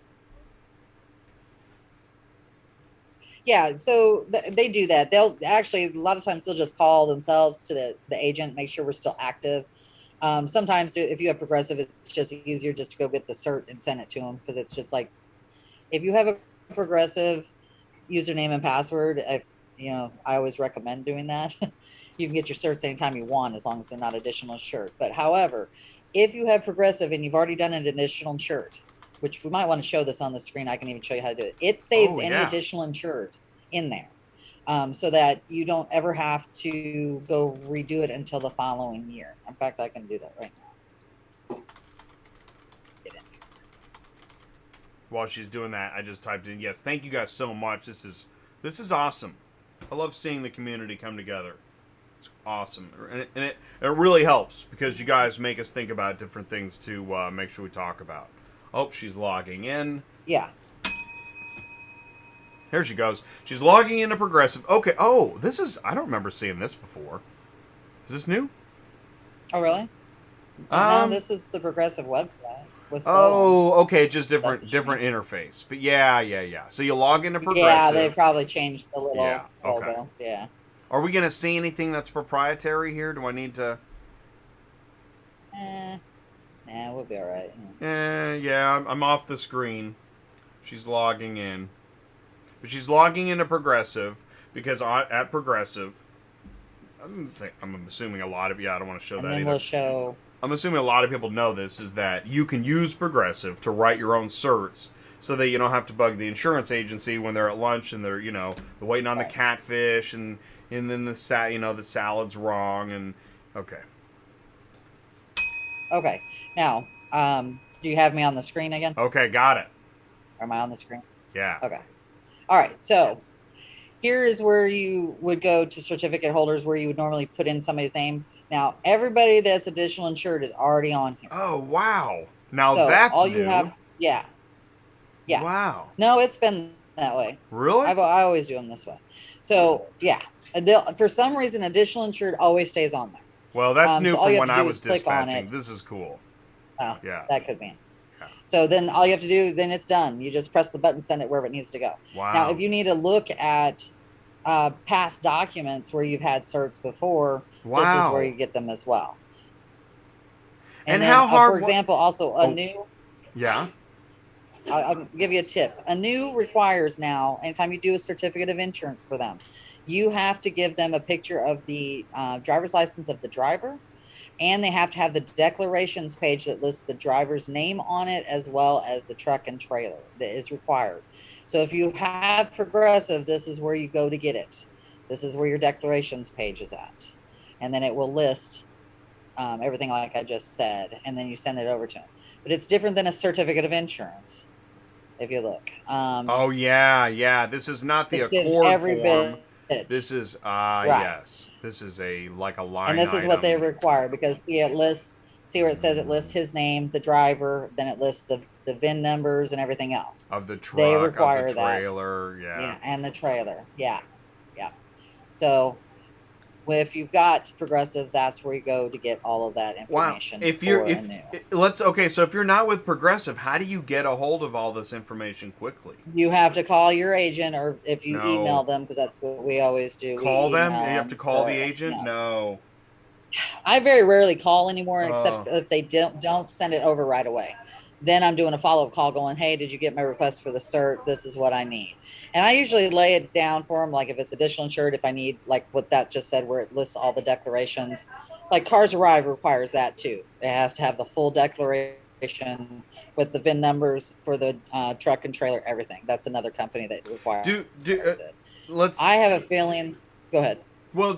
Yeah, so they do that. They'll actually, a lot of times they'll just call themselves to the agent, make sure we're still active. Sometimes if you have Progressive, it's just easier just to go get the cert and send it to them, because it's just like, if you have a Progressive username and password, if I always recommend doing that. You can get your certs anytime you want, as long as they're not additional insured. But however, if you have Progressive and you've already done an additional insured, which we might want to show this on the screen, I can even show you how to do it. It saves Oh any yeah. additional insured in there, so that you don't ever have to go redo it until the following year. In fact, I can do that right now. While she's doing that, I just typed in yes. Thank you guys so much. This is awesome. I love seeing the community come together. It's awesome, and it really helps because you guys make us think about different things to make sure we talk about. Oh, she's logging in. Yeah. Here she goes. She's logging into Progressive. Okay. Oh, I don't remember seeing this before. Is this new? Oh, really? No, this is the Progressive website with Oh, okay, just different interface. But yeah. So you log into Progressive. Yeah, they probably changed the little okay. logo. Yeah. Are we going to see anything that's proprietary here? Do I need to? Nah, we'll be all right. Yeah, I'm off the screen. She's logging in. But she's logging into Progressive because at Progressive, I'm assuming a lot of I don't want to show and that then either. We'll show. I'm assuming a lot of people know this is that you can use Progressive to write your own certs so that you don't have to bug the insurance agency when they're at lunch and they're waiting on the catfish and then the salad's wrong and okay. Okay. Now, do you have me on the screen again? Okay, got it. Am I on the screen? Yeah. Okay. All right. So here is where you would go to certificate holders, where you would normally put in somebody's name. Now, everybody that's additional insured is already on here. Oh, wow. Now so that's all new. you have. Yeah. Yeah. Wow. No, it's been that way. Really? I always do them this way. So yeah, for some reason, additional insured always stays on there. Well, that's new from when I was click on dispatching. it. This is cool. Oh, yeah. That could be. Yeah. So then all you have to do, then it's done. You just press the button, send it wherever it needs to go. Wow. Now, if you need to look at past documents where you've had certs before, this is where you get them as well. And then, how hard? For example, also a new. Yeah. I'll give you a tip. A new requires now, anytime you do a certificate of insurance for them, you have to give them a picture of the driver's license of the driver, and they have to have the declarations page that lists the driver's name on it, as well as the truck and trailer that is required. So if you have Progressive, this is where you go to get it. This is where your declarations page is at. And then it will list everything like I just said, and then you send it over to them. But it's different than a certificate of insurance. If you look. Oh yeah. This is not the Accord form. This is yes. This is like a line. And this is what they require, because it lists. See where it says it lists his name, the driver, then it lists the VIN numbers and everything else. Of the truck, they require of the trailer, that. Yeah, and the trailer. Yeah. So if you've got Progressive, that's where you go to get all of that information. Wow. If you're not with Progressive, how do you get a hold of all this information quickly? You have to call your agent, or if you email them, because that's what we always do. Call them? You have to call the agent? Emails. No. I very rarely call anymore, except if they don't send it over right away. Then I'm doing a follow-up call going, hey, did you get my request for the cert? This is what I need. And I usually lay it down for them, like if it's additional insured, if I need, like what that just said, where it lists all the declarations. Like Cars Arrive requires that too. It has to have the full declaration with the VIN numbers for the truck and trailer, everything. That's another company that requires it. I have a feeling. Go ahead. Well,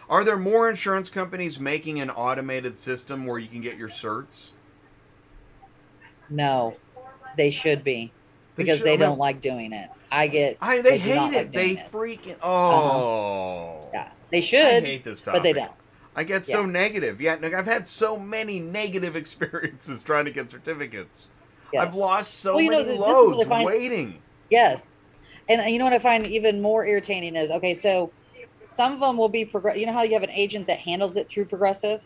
are there more insurance companies making an automated system where you can get your certs? No, they should be, because they don't like doing it. They hate it. They freaking. Oh. Yeah. They I should, hate this but they topic. don't. I get so Yeah. negative. Yeah, I've had so many negative experiences trying to get certificates. Yeah. I've lost so Well, many this is what loads I find. waiting. Yes. And you know what I find even more irritating is, okay, so some of them will be you know how you have an agent that handles it through Progressive?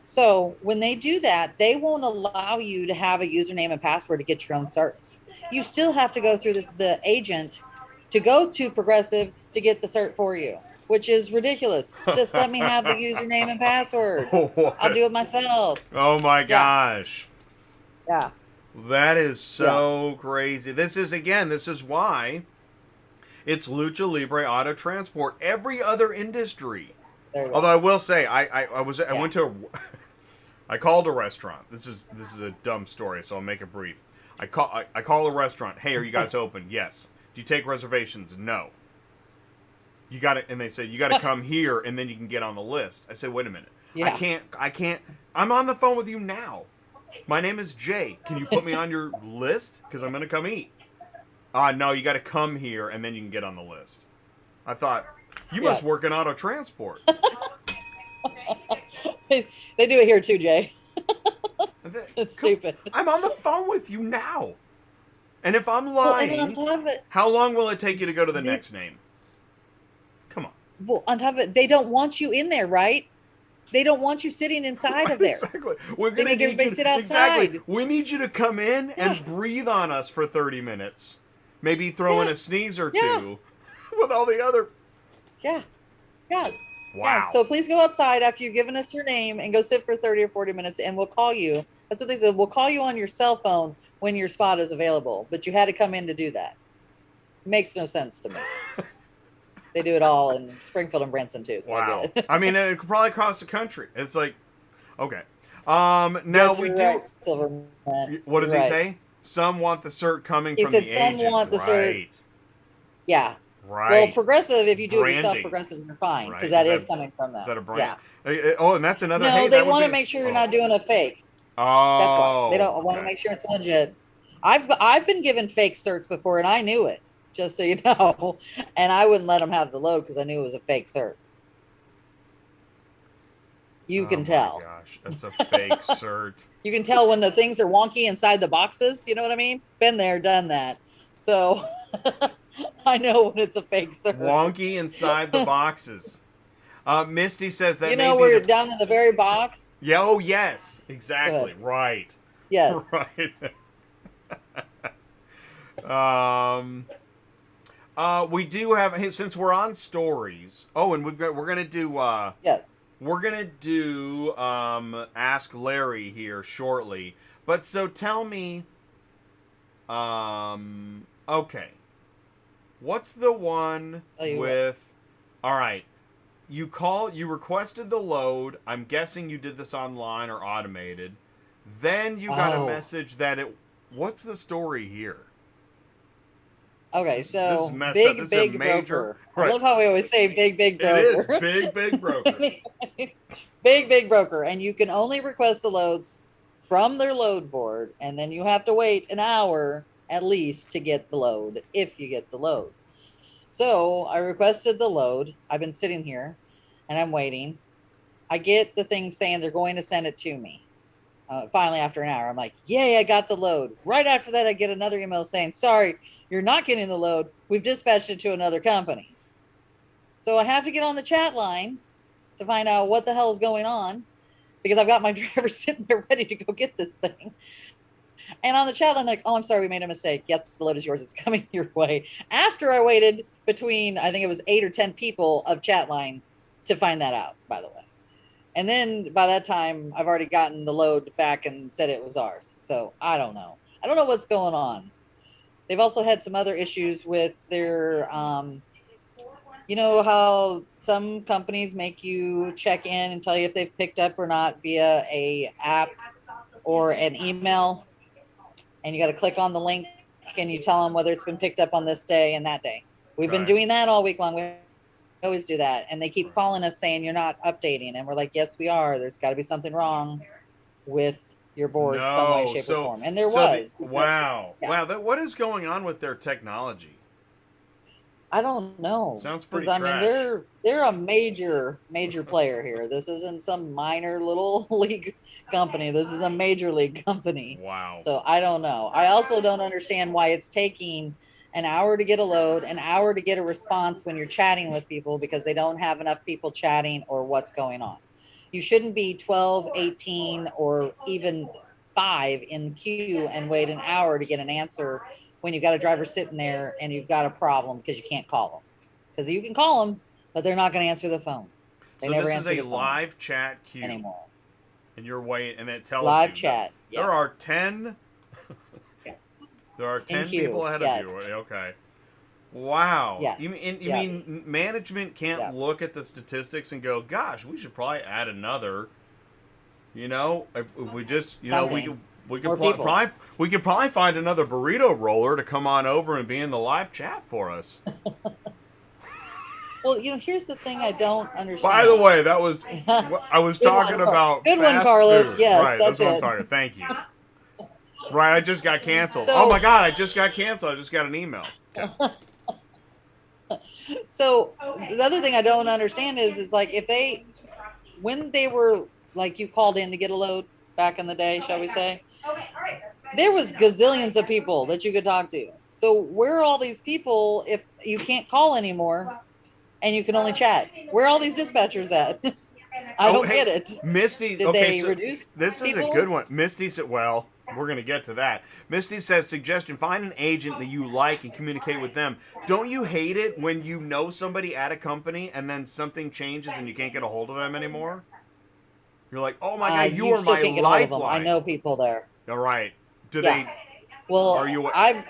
So when they do that, they won't allow you to have a username and password to get your own certs. You still have to go through the agent to go to Progressive to get the cert for you, which is ridiculous. Just let me have the username and password. I'll What? do it myself. Oh my Yeah. gosh. Yeah. That is Yeah. so crazy. This is why it's Lucha Libre Auto Transport. Every other industry. There you go. Although I will say, I Yeah. went to I called a restaurant. This is a dumb story, so I'll make it brief. I call a restaurant. Hey, are you guys open? Yes. Do you take reservations? No. You got it, and they said you got to come here, and then you can get on the list. I said, wait a minute. Yeah. I can't. I'm on the phone with you now. My name is Jay. Can you put me on your list? Because I'm gonna come eat. No, you got to come here, and then you can get on the list. I thought you Yeah. must work in auto transport. They do it here too, Jay. It's Come- stupid. I'm on the phone with you now. And if I'm Well, and then on lying, top of it, how long will it take you to go to the next name? Come on. well, on top of it, they don't want you in there, right? They don't want you sitting inside of there. Exactly. We're They gonna make need everybody you. sit outside. Exactly. We need you to come in Yeah. and breathe on us for 30 minutes. Maybe throw in Yeah. a sneeze or Yeah. two, with all the other. Yeah. Yeah. Wow. Yeah. So please go outside after you've given us your name and go sit for 30 or 40 minutes and we'll call you. That's what they said. We'll call you on your cell phone when your spot is available. But you had to come in to do that. Makes no sense to me. They do it all in Springfield and Branson too. So Wow. I get it. I mean, it could probably cross the country. It's like, okay. Now Yes, we you're do. right, Silverman. What does You're he right. say? Some want the cert coming He from said the some agent. want the cert. Right. Yeah. Right. Well, Progressive, if you do it yourself, Branding. Progressive, you're fine Right. because that Is is coming from them. Is that a brand? Yeah. Oh, and that's another. No, Hey, they that would want to be. make sure you're Oh. not doing a fake. That's why they don't want to Okay. make sure it's legit. I've been given fake certs before, and I knew it. Just so you know, and I wouldn't let them have the load because I knew it was a fake cert. You can tell. Oh my gosh, that's a fake cert. You can tell when the things are wonky inside the boxes. You know what I mean? Been there, done that. So I know when it's a fake cert. Wonky inside the boxes. Misty says that You know, may where be you're the. down in the very box. Yeah. Oh yes. Exactly. Good. Right. Yes. Right. We do have, hey, since we're on stories. Oh, and we're gonna do. Yes. We're gonna do Ask Larry here shortly. But so tell me, okay, what's the one with? All right, you requested the load. I'm guessing you did this online or automated. Then you got a message that it. What's the story here? Okay, so This is messed big, up. This is big a major. broker. Right. I love how we always say big, big broker. It is big broker. Big, big broker. And you can only request the loads from their load board. And then you have to wait an hour at least to get the load, if you get the load. So I requested the load. I've been sitting here and I'm waiting. I get the thing saying they're going to send it to me. Finally, after an hour, I'm like, yay, I got the load. Right after that, I get another email saying, sorry, you're not getting the load. We've dispatched it to another company. So I have to get on the chat line to find out what the hell is going on because I've got my driver sitting there ready to go get this thing. And on the chat line, like, oh, I'm sorry, we made a mistake. Yes, the load is yours. It's coming your way. After I waited between, I think it was 8 or 10 people of chat line to find that out, by the way. And then by that time, I've already gotten the load back and said it was ours. So I don't know. I don't know what's going on. They've also had some other issues with their, you know how some companies make you check in and tell you if they've picked up or not via a app or an email, and you got to click on the link and you tell them whether it's been picked up on this day and that day. We've been doing that all week long. We always do that, and they keep calling us saying you're not updating, and we're like, yes, we are. There's got to be something wrong with your board, some way, shape, or form. And there was. Wow. Wow. What is going on with their technology? I don't know. Sounds pretty I trash. mean, they're a major player here. This isn't some minor little league company. This is a major league company. Wow. So I don't know. I also don't understand why it's taking an hour to get a load, an hour to get a response when you're chatting with people because they don't have enough people chatting or what's going on. You shouldn't be 12, 18, or even 5 in queue and wait an hour to get an answer when you've got a driver sitting there and you've got a problem because you can't call them. Because you can call them, but they're not going to answer the phone. They so never this is answer a the phone live chat queue anymore. and you're waiting, and it tells Live you chat. there are 10. There are In 10 queue, people ahead yes. of you. Okay. Wow. Yes. You Yeah. mean management can't Yeah. look at the statistics and go, "Gosh, we should probably add another." You know, if we just, you know, Something. we More could people. probably find another burrito roller to come on over and be in the live chat for us. Well, you know, here's the thing I don't understand. By the way, that was I was Good talking one, about good one, fast Carlos. food. Yes, Right, that's what I'm it. talking. Thank you. Right, I just got canceled. So- Oh my god, I just got canceled. I just got an email. Okay. So the other thing I don't understand is like when they were like you called in to get a load back in the day, shall we say, there was gazillions of people that you could talk to. So where are all these people if you can't call anymore and you can only chat? Where are all these dispatchers at? I don't get it. Misty, Did okay, they so reduce this is people? a good one. Misty said, well, we're going to get to that. Misty says, suggestion, find an agent that you like and communicate with them. Don't you hate it when you know somebody at a company and then something changes and you can't get a hold of them anymore? You're like, oh my God, you are still my can't get a hold of them. I lifeline. know people there. All right. Do Yeah. they? Well, Are you? I've you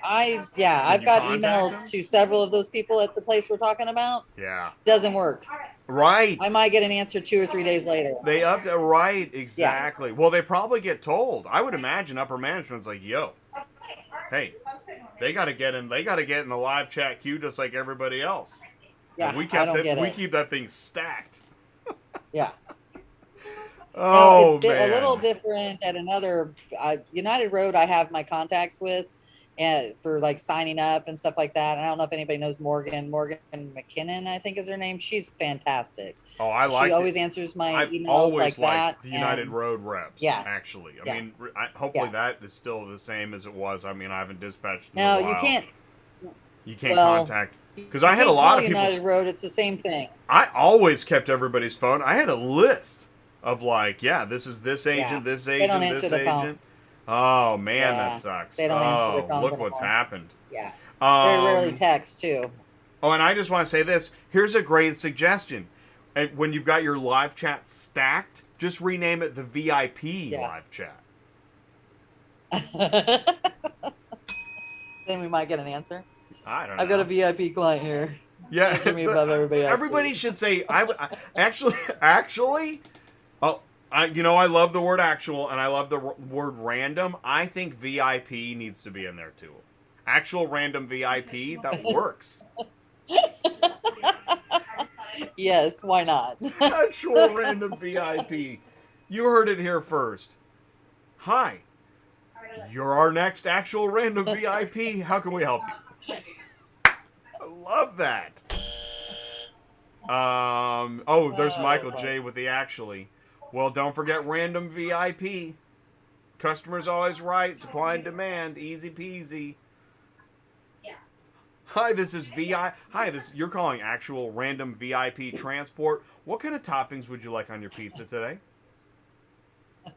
got contact emails them? to several of those people at the place we're talking about. Yeah. Doesn't work. Right. I might get an answer 2 or 3 days later. They up right, exactly. Well, they probably get told. I would imagine upper management's like, yo, hey, they got to get in. They got to get in the live chat queue just like everybody else. Yeah, And we I don't get we it. keep that thing stacked. Yeah. Oh it's man. a little different at another United Road. I have my contacts with, and for like signing up and stuff like that. And I don't know if anybody knows Morgan McKinnon, I think is her name. She's fantastic. Oh, I like. She always answers my I've emails always like that. liked the United and, Road reps. Yeah. Actually, I Yeah. mean, hopefully that is still the same as it was. I mean, I haven't dispatched in Now a while. you can't. You can't well, contact because I had a can't lot call of people. United Road. It's the same thing. I always kept everybody's phone. I had a list of like, yeah, this is this agent, Yeah. this They don't agent, answer this the agent. phones. Oh man, Yeah. that sucks. They don't answer their Oh, phones look what's anymore. happened. Yeah. Very rarely text too. Oh, and I just want to say this. Here's a great suggestion. When you've got your live chat stacked, just rename it the VIP live chat. Then we might get an answer. I don't know. I've got a VIP client here. Yeah, Answer me above everybody else. everybody please. should say. I actually. Oh, I love the word actual and I love the word random. I think VIP needs to be in there too. Actual Random V.I.P. That works. Yes, why not? Actual Random V.I.P. You heard it here first. Hi. You're our next Actual Random V.I.P. How can we help you? I love that. There's Michael J with the actually. Well, don't forget Random VIP. Customer's always right. Supply and demand. Easy peasy. Hi, this is you're calling Actual Random VIP Transport. What kind of toppings would you like on your pizza today?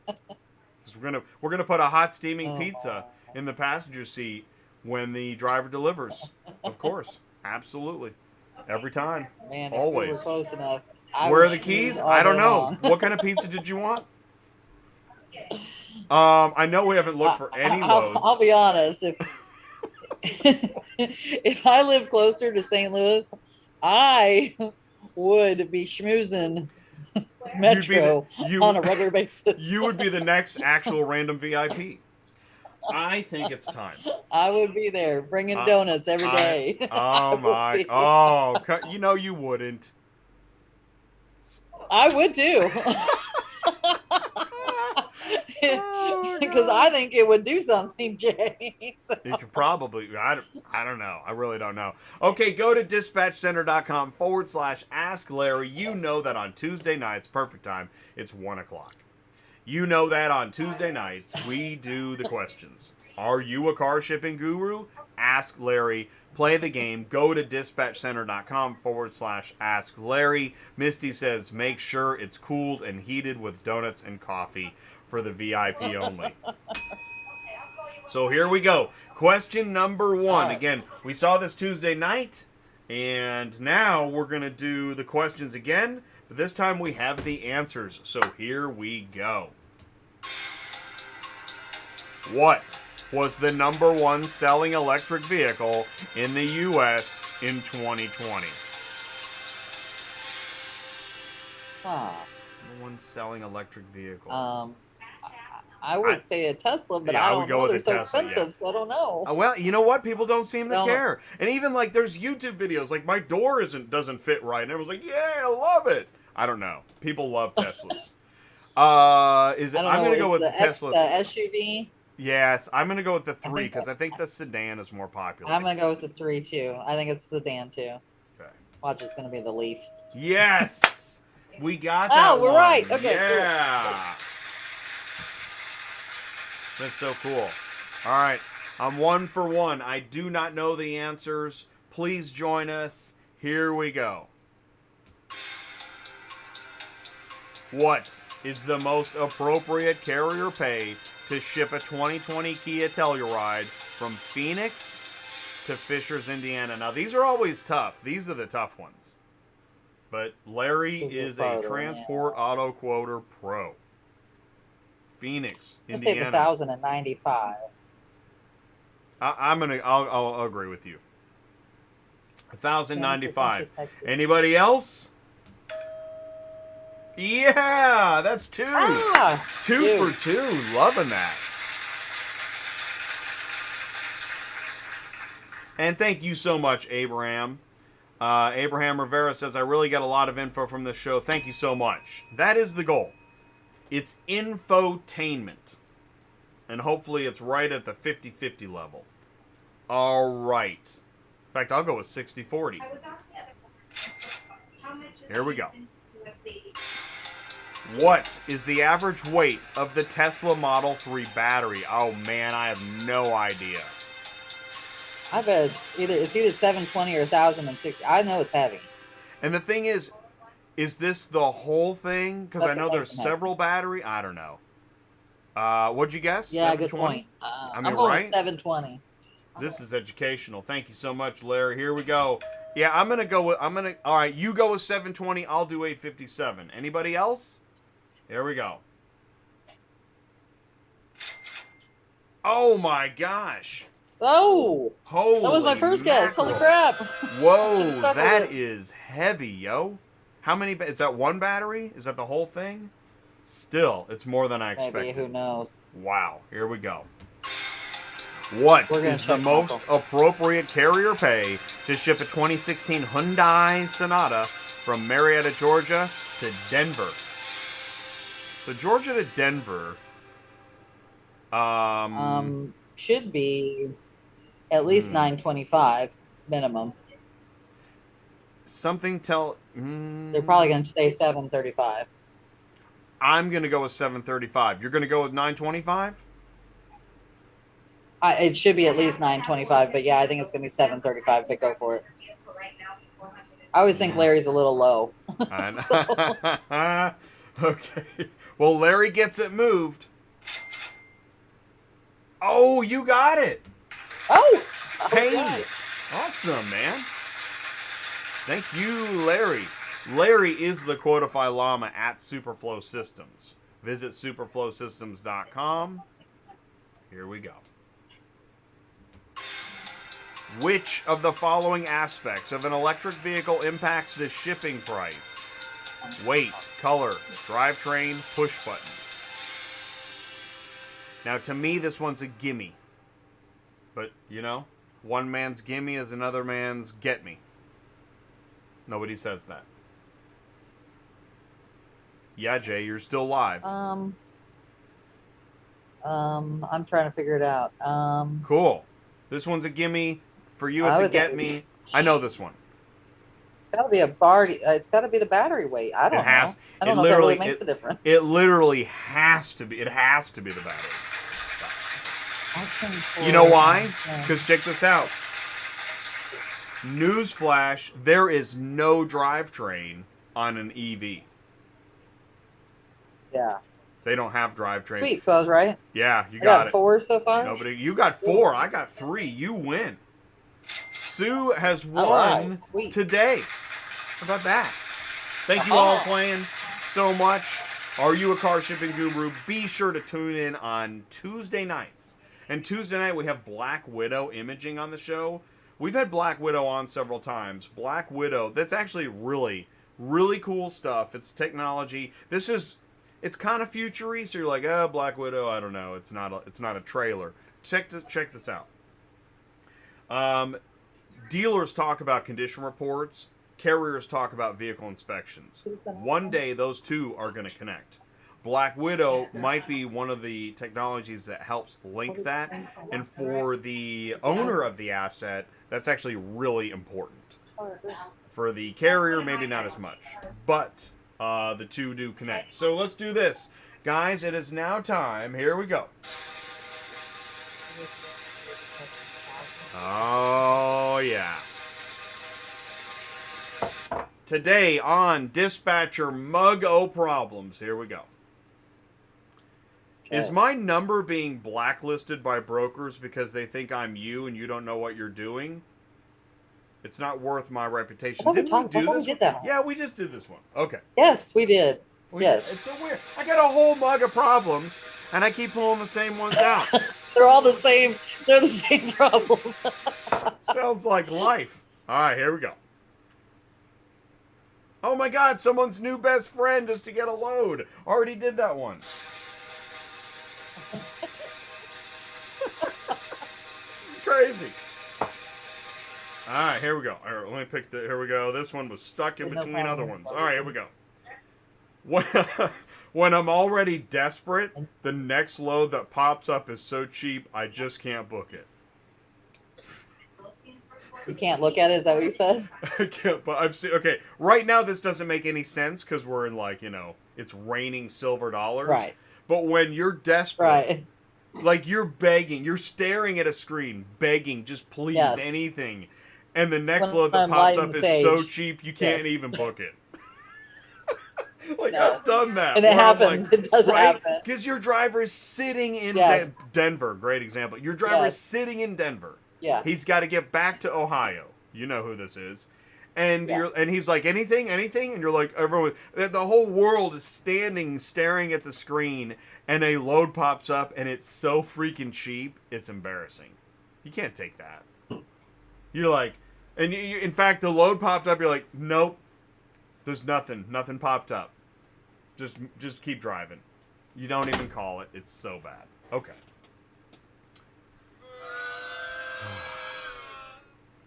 'Cause we're gonna put a hot steaming pizza in the passenger seat when the driver delivers. Of course, absolutely, every time, Man, if always. we were close enough. Where are the keys? I don't know. What kind of pizza did you want? I know we haven't looked for any loads. I'll be honest. If I lived closer to St. Louis, I would be schmoozing Metro on a regular basis. You would be the next Actual Random VIP. I think it's time. I would be there bringing donuts every day. Oh my! Oh, you wouldn't. I would too. because I think it would do something, Jay. So. You could probably, I don't know. I really don't know. Okay, go to dispatchcenter.com/ask Larry. You know that on Tuesday nights, perfect time, it's 1 o'clock. You know that on Tuesday nights, we do the questions. Are you a car shipping guru? Ask Larry. Play the game. Go to dispatchcenter.com/ask Larry. Misty says, make sure it's cooled and heated with donuts and coffee for the VIP only. So here we go. Question number 1. Again, we saw this Tuesday night, and now we're going to do the questions again. But this time we have the answers, so here we go. What was the number 1 selling electric vehicle in the U.S. in 2020? Number 1 selling electric vehicle. I would say a Tesla, but yeah, I don't know. They're so Tesla, expensive, so I don't know. Well, you know what? People don't seem to care. And even like there's YouTube videos like my door doesn't fit right, and everyone's like, "Yeah, I love it." I don't know. People love Teslas. I'm going to go with the Tesla. The SUV. Yes, I'm going to go with the 3 because I think the sedan is more popular. I'm going to go with the 3 too. I think it's sedan too. Okay. Watch, it's going to be the Leaf. Yes, we got that. Oh, we're one. right. Okay. Yeah. Cool. That's so cool. All right. I'm 1 for 1. I do not know the answers. Please join us. Here we go. What is the most appropriate carrier pay to ship a 2020 Kia Telluride from Phoenix to Fishers, Indiana? Now, these are always tough. These are the tough ones. But Larry is a Transport Auto Quoter Pro. Phoenix, Indiana. Let's say 1,095. I'll agree with you. 1,095. Anybody else? Yeah, that's 2. 2 for 2. Loving that. And thank you so much, Abraham. Abraham Rivera says, I really got a lot of info from this show. Thank you so much. That is the goal. It's infotainment. And hopefully it's right at the 50-50 level. All right. In fact, I'll go with 60-40. Here we go. What is the average weight of the Tesla Model 3 battery? Oh, man, I have no idea. I bet it's either 720 or 1,060. I know it's heavy. And the thing is this the whole thing? Because I know there's several battery. I don't know. What'd you guess? Yeah, good point. I'm going with 720. This is educational. Thank you so much, Larry. Here we go. Yeah, all right, you go with 720. I'll do 857. Anybody else? Here we go. Oh my gosh. Oh. Holy that was my first guess. Holy crap. Whoa, that is heavy, yo. How many, is that one battery? Is that the whole thing? Still, it's more than I expected. Maybe, who knows? Wow, here we go. What is the most appropriate carrier pay to ship a 2016 Hyundai Sonata from Marietta, Georgia to Denver? So Georgia to Denver should be at least 925 minimum. They're probably going to say 735. I'm going to go with 735. You're going to go with 925? It should be at least 925, but yeah, I think it's going to be 735, but go for it. I always think Larry's a little low. Okay. Well, Larry gets it moved. Oh, you got it. Oh. Hey. Awesome, man. Thank you, Larry. Larry is the Quotify Llama at Superflow Systems. Visit superflowsystems.com. Here we go. Which of the following aspects of an electric vehicle impacts the shipping price? Weight, color, drivetrain, push button. Now, to me, this one's a gimme. But, you know, one man's gimme is another man's get me. Nobody says that. Yeah, Jay, you're still live. I'm trying to figure it out. Cool. This one's a gimme. For you, it's I a would think get me. I know this one. it's got to be a bar. It's got to be the battery weight. I It don't has. know. I It don't know if that really literally. makes a difference. It literally has to be. It has to be the battery. You know why? Because check this out. Newsflash: there is no drivetrain on an EV. Yeah. They don't have drivetrain. Sweet. So I was right. Yeah, you I got it. 4 so far. Nobody. You got 4. I got 3. You win. Sue has won right, sweet. today. How about that? Thank you all playing so much. Are you a car shipping guru? Be sure to tune in on Tuesday nights. And Tuesday night we have Black Widow imaging on the show. We've had Black Widow on several times. Black Widow, that's actually really, really cool stuff. It's technology. It's kind of futury, so you're like, oh, Black Widow, I don't know. It's not a trailer. Check this out. Dealers talk about condition reports. Carriers talk about vehicle inspections. One day, those two are going to connect. Black Widow might be one of the technologies that helps link that. And for the owner of the asset, that's actually really important. For the carrier, maybe not as much. But the two do connect. So let's do this. Guys, it is now time. Here we go. Oh, yeah. Today on Dispatcher Mug-O Problems. Here we go. Okay. Is my number being blacklisted by brokers because they think I'm you and you don't know what you're doing? It's not worth my reputation. Didn't we do this one? Yeah, we just did this one. Okay. Yes, we did. Yes. It's so weird. I got a whole mug of problems, and I keep pulling the same ones out. They're all the same. They're the same problem. Sounds like life. All right, here we go. Oh my God, someone's new best friend just to get a load. Already did that one. This is crazy. All right, here we go. All right, let me pick here we go. This one was stuck in between other ones. All right, here we go. When I'm already desperate, the next load that pops up is so cheap, I just can't book it. You can't look at it? Is that what you said? I can't, but I've seen, okay, right now this doesn't make any sense because we're in like, it's raining silver dollars. Right. But when you're desperate, right. Like you're begging, you're staring at a screen, begging, just please, anything. And the next load that pops up is so cheap, you can't even book it. I've done that. And it happens. Like, it does happen. Because your driver is sitting in Denver. Great example. Your driver is sitting in Denver. Yeah. He's got to get back to Ohio. You know who this is. And he's like, anything? And you're like, everyone, the whole world is staring at the screen, and a load pops up, and it's so freaking cheap, it's embarrassing. You can't take that. You're like, and in fact, the load popped up, you're like, nope, there's nothing popped up. Just keep driving. You don't even call it. It's so bad. Okay.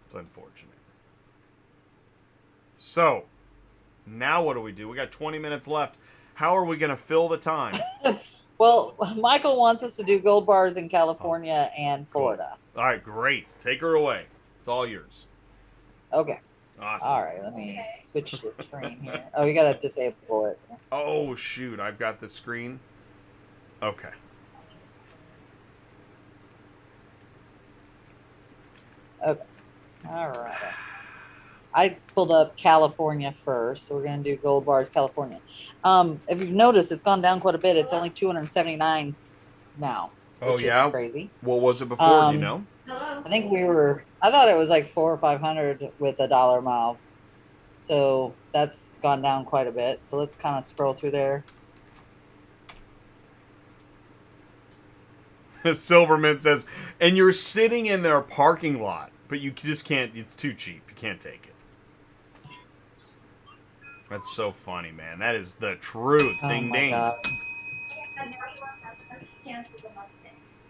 It's unfortunate. So, now what do? We got 20 minutes left. How are we going to fill the time? Well, Michael wants us to do gold bars in California and Florida. Cool. All right, great. Take her away. It's all yours. Okay. Awesome. All right, let me switch the screen here. Oh, you got to disable it. Oh, shoot. I've got the screen. Okay. Okay. All right. I pulled up California first, so we're going to do gold bars California. If you've noticed, it's gone down quite a bit. It's only $279 now. Which is crazy. What was it before? Do you know? I think I thought it was like $400 or $500 with $1 a mile. So that's gone down quite a bit. So let's kind of scroll through there. Silverman says, and you're sitting in their parking lot, but you just can't, it's too cheap. You can't take it. That's so funny, man. That is the truth. Ding, ding. God.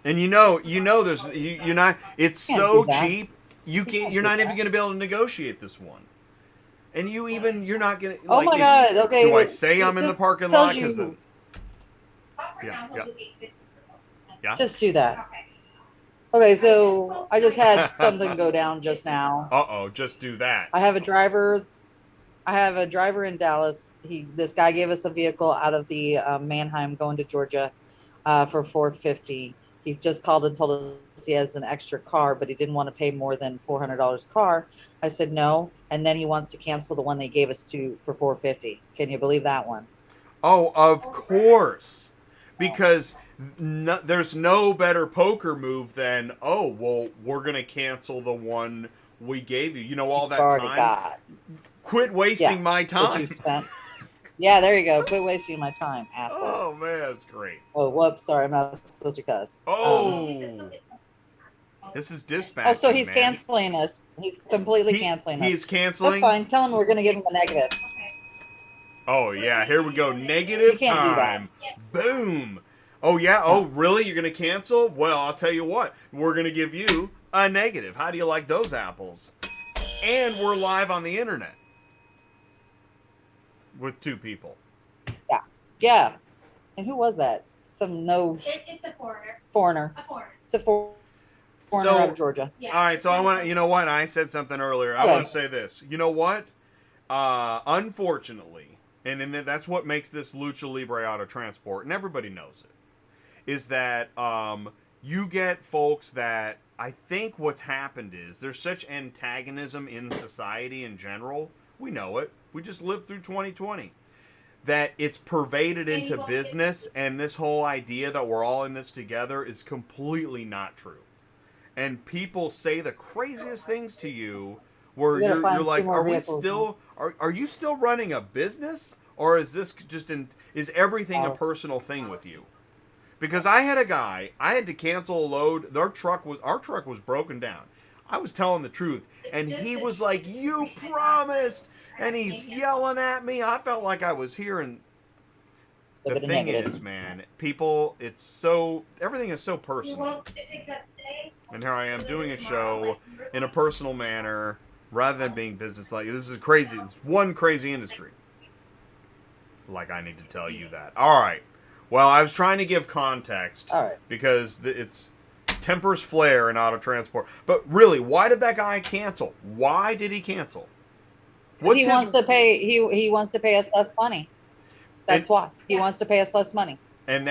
And there's you're not. It's so cheap. You're not even going to be able to negotiate this one. And you're not going to. Oh my God! Okay. Do I say I'm in the parking lot? Yeah. Yeah. Just do that. Okay, so I just had something go down just now. Uh-oh, just do that. I have a driver. I have a driver in Dallas. This guy gave us a vehicle out of the Mannheim going to Georgia for 450. He just called and told us he has an extra car, but he didn't want to pay more than $400 car. I said no, and then he wants to cancel the one they gave us for 450. Can you believe that one? Oh, of course. Because there's no better poker move than, oh, well, we're going to cancel the one we gave you. You know, all You've that already time. got. Quit wasting my That time. you spent. Yeah, there you go. Quit wasting my time, asshole. Oh, man, that's great. Oh, whoops. Sorry, I'm not supposed to cuss. Oh. This is dispatching, Oh, so he's man. canceling us. He's completely canceling us. He's canceling? That's fine. Tell him we're going to give him a negative. Oh, yeah, here we go. You Negative can't do that. time. Boom. Oh, yeah? Oh, really? You're going to cancel? Well, I'll tell you what. We're going to give you a negative. How do you like those apples? And we're live on the internet. With 2 people. Yeah. Yeah. And who was that? Some It's a foreigner. Foreigner. A foreigner. It's a foreigner out of Georgia. Yeah. All right, so I want to, you know what? I said something earlier. I Okay. want to say this. You know what? Unfortunately, and that's what makes this Luche Libre Auto Transport, and everybody knows it, is that you get folks that I think what's happened is there's such antagonism in society in general. We know it. We just lived through 2020. That it's pervaded into business, and this whole idea that we're all in this together is completely not true. And people say the craziest things to you where you're like, are you still running a business? Or is this just is everything a personal thing with you? Because I had a guy, I had to cancel a load. Our truck was broken down. I was telling the truth. And he was like, you promised. And he's yelling at me. I felt like I was hearing. The thing is, man, people, everything is so personal. And here I am doing a show in a personal manner rather than being business-like. This is crazy. It's one crazy industry. Like I need to tell you that. All right. Well, I was trying to give context because it's tempers flare in auto transport. But really, why did that guy cancel? Why did he cancel? He wants to pay. He wants to pay us less money. That's why he wants to pay us less money. And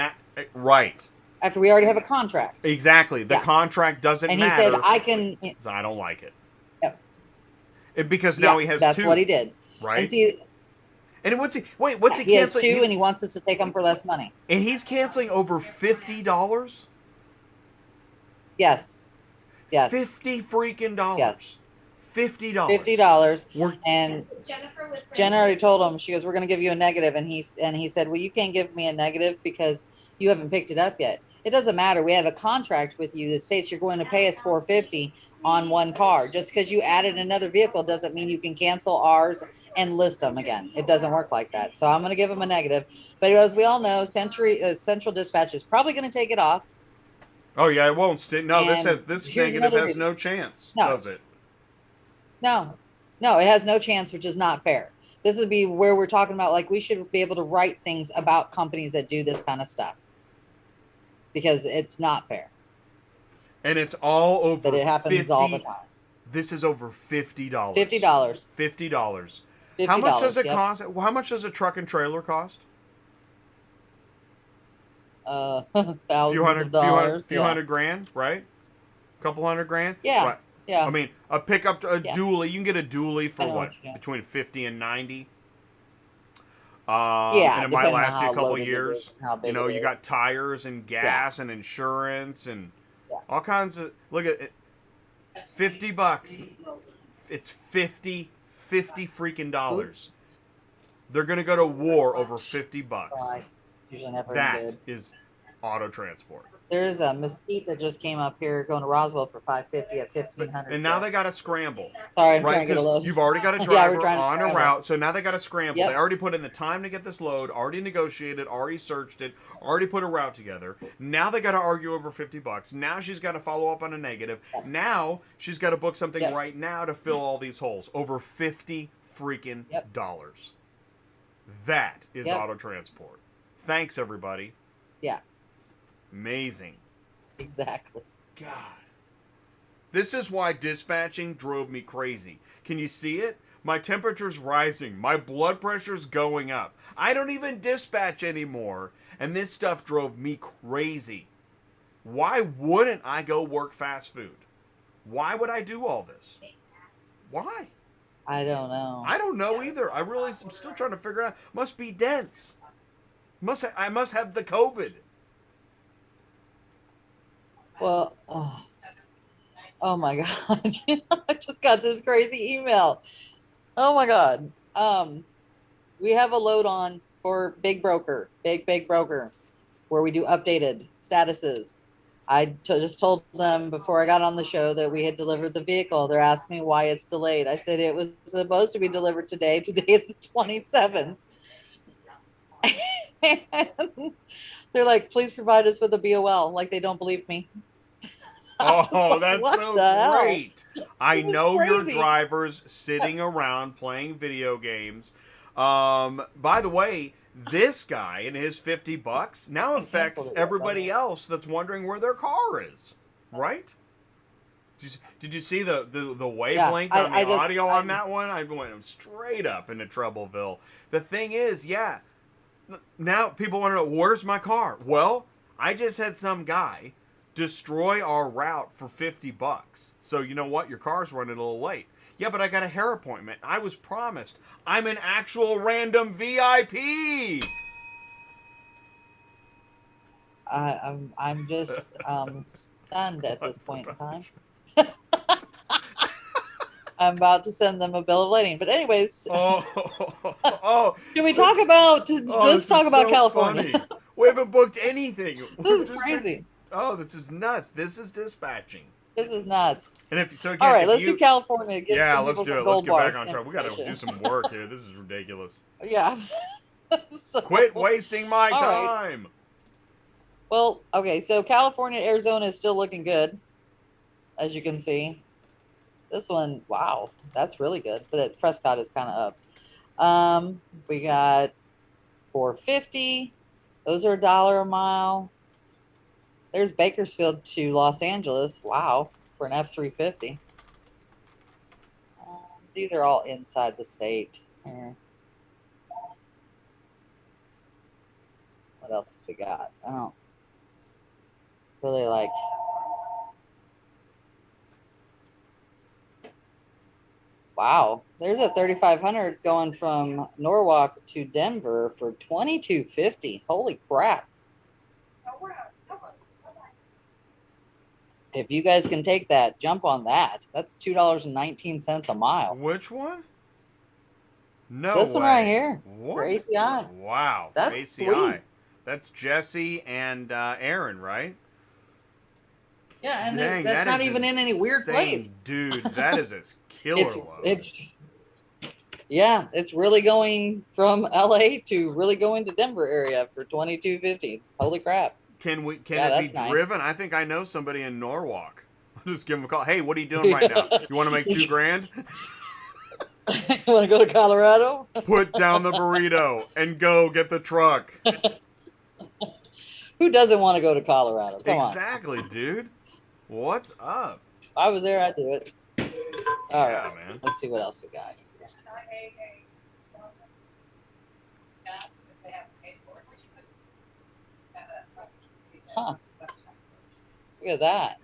right. After we already have a contract. Exactly. The contract doesn't matter. And he said, I can. I don't like it. Yep. Because now he has 2. That's what he did. Right. And see. And what's he canceling? He has 2, and he wants us to take them for less money. And he's canceling over $50. Yes. Yes. $50 freaking dollars. Yes. $50. $50. And Jenna already told him. She goes, "We're going to give you a negative." And he said, "Well, you can't give me a negative because you haven't picked it up yet." It doesn't matter. We have a contract with you that states you're going to pay us $450 on one car. Just because you added another vehicle doesn't mean you can cancel ours and list them again. It doesn't work like that. So I'm going to give him a negative. But as we all know, Central Dispatch is probably going to take it off. Oh yeah, it won't. No, this negative has no chance, does it? No, it has no chance, which is not fair. This would be where we're talking about, like, we should be able to write things about companies that do this kind of stuff because it's not fair. And it's all over. But it happens all the time. This is over $50. $50. $50. How much does it cost? How much does a truck and trailer cost? Thousands of dollars. Few hundred grand, right? Couple $100,000. Yeah. Right. Yeah. I mean, a pickup, dually. You can get a dually for what? Yeah. Between 50 and 90. And it might last you a couple of years. You know, you got tires and gas and insurance and all kinds of. Look at it. $50. It's 50 freaking dollars. They're gonna go to war over $50. That is auto transport. There's a Mesquite that just came up here going to Roswell for $550 at $1,500. And now they got to scramble. Sorry, I'm right? trying to get a load. You've already got a driver on a route, so now they got to scramble. They already put in the time to get this load, already negotiated, already searched it, already put a route together. Now they got to argue over $50. Now she's got to follow up on a negative. Now she's got to book something right now to fill all these holes. Over $50 freaking dollars. That is auto transport. Thanks, everybody. Yeah. Amazing. Exactly. God. This is why dispatching drove me crazy. Can you see it? My temperature's rising. My blood pressure's going up. I don't even dispatch anymore. And this stuff drove me crazy. Why wouldn't I go work fast food? Why would I do all this? Why? I don't know. I don't know either. I really am still trying to figure out. Must be dense. I must have the COVID. Well, oh my God. I just got this crazy email. Oh my God. We have a load on for Big Broker, Big Broker, where we do updated statuses. Just told them before I got on the show that we had delivered the vehicle. They're asking me why it's delayed. I said it was supposed to be delivered today. Today is the 27th. They're like, please provide us with a BOL. Like they don't believe me. Oh, Like, that's what so the hell? great. I This is know your crazy. drivers sitting around playing video games. By the way, this guy and his $50 now I canceled affects it yet, everybody else that's wondering where their car is, right? Did you see the Yeah, wavelength on the audio I on that one? I went straight up into Troubleville. The thing is, yeah, now people want to know, where's my car? Well, I just had some guy destroy our route for $50. So you know what? Your car's running a little late. Yeah, but I got a hair appointment. I was promised. I'm an actual random VIP. I'm just stunned at this point in time. I'm about to send them a bill of lading. But anyways, oh, can we talk about? Let's talk about so California. Funny. We haven't booked anything. This is crazy. This is nuts. This is dispatching. This is nuts. And if so, again, all right, let's do California. Give yeah, some let's people do some it. Let's gold get back bars on track. We got to do some work here. This is ridiculous. Yeah. So, Quit wasting my all time. Right. Well, okay, so California, Arizona is still looking good, as you can see. This one, wow, that's really good. But Prescott is kind of up. We got 450. Those are $1 a mile. There's Bakersfield to Los Angeles. Wow, for an F-350. These are all inside the state. Here. What else we got? I don't really like. Wow, there's a 3500 going from Norwalk to Denver for $22.50. Holy crap! If you guys can take that, jump on that. That's $2.19 a mile. Which one? No this way. One right here. What? For ACI. Wow. That's ACI. sweet. That's Jesse and Aaron, right? Yeah, and Dang, that's not even insane. in any weird place. Dude, that is a killer load. Yeah, it's really going from LA to really going to Denver area for $22.50. Holy crap. Can it be driven? Nice. I think I know somebody in Norwalk. I'll just give him a call. Hey, what are you doing right now? You want to make $2,000? You want to go to Colorado? Put down the burrito and go get the truck. Who doesn't want to go to Colorado? Come exactly, dude. What's up? If I was there, I'd do it. All yeah, right, man. Let's see what else we got. Huh. Look at that.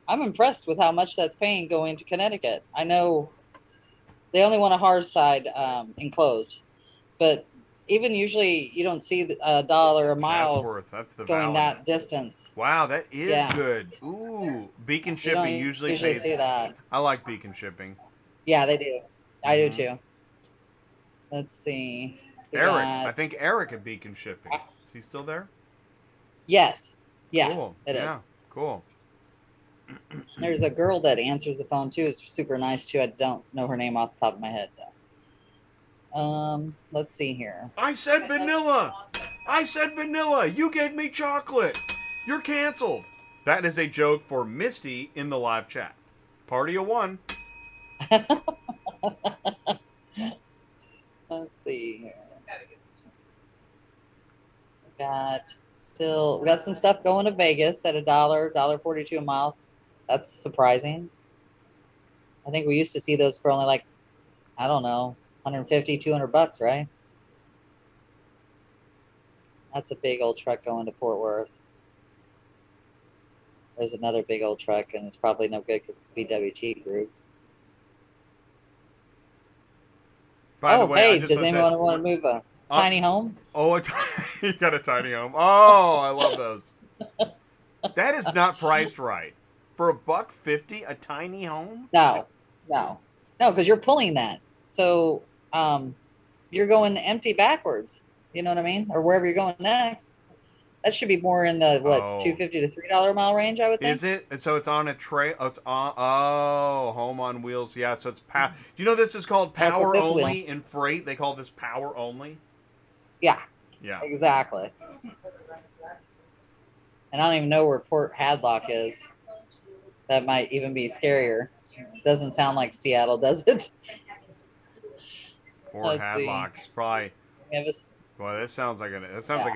I'm impressed with how much that's paying going to Connecticut. I know they only want a hard side enclosed, but even usually you don't see $1 a mile Chatsworth, that's the going valley. That distance. Wow, that is good. Ooh, Beacon Shipping usually pays. See that. I like Beacon Shipping. Yeah, they do. I do too. Let's see. Eric, I think Eric at Beacon Shipping. Is he still there? Yes. Yeah. Cool. It is. Cool. There's a girl that answers the phone too. It's super nice too. I don't know her name off the top of my head though. Let's see here. I said vanilla. I said vanilla. You gave me chocolate. You're canceled. That is a joke for Misty in the live chat. Party of one. Let's see here. We got Still, we got some stuff going to Vegas at $1.42 a mile. That's surprising. I think we used to see those for only like, I don't know, 150, $200, right? That's a big old truck going to Fort Worth. There's another big old truck, and it's probably no good because it's BWT group. By the Oh, way, I hey, just does want to anyone say, want to move a tiny home? oh, you got a tiny home. Oh, I love those. That is not priced right for $1.50. A tiny home? No, no, no, because you're pulling that. So you're going empty backwards. You know what I mean? Or wherever you're going next. That should be more in the what, Oh, $2.50 to $3 mile range, I would think. is it? So it's on a tray. Oh, it's on. Oh, home on wheels. Yeah. So it's power. Do you know this is called That's a power fifth wheel. only in freight? They call this power only. Yeah, Yeah. exactly. And I don't even know where Port Hadlock is. That might even be scarier. Doesn't sound like Seattle, does it? Or Let's see. Hadlocks. Probably. We have a s- Boy, this sounds like an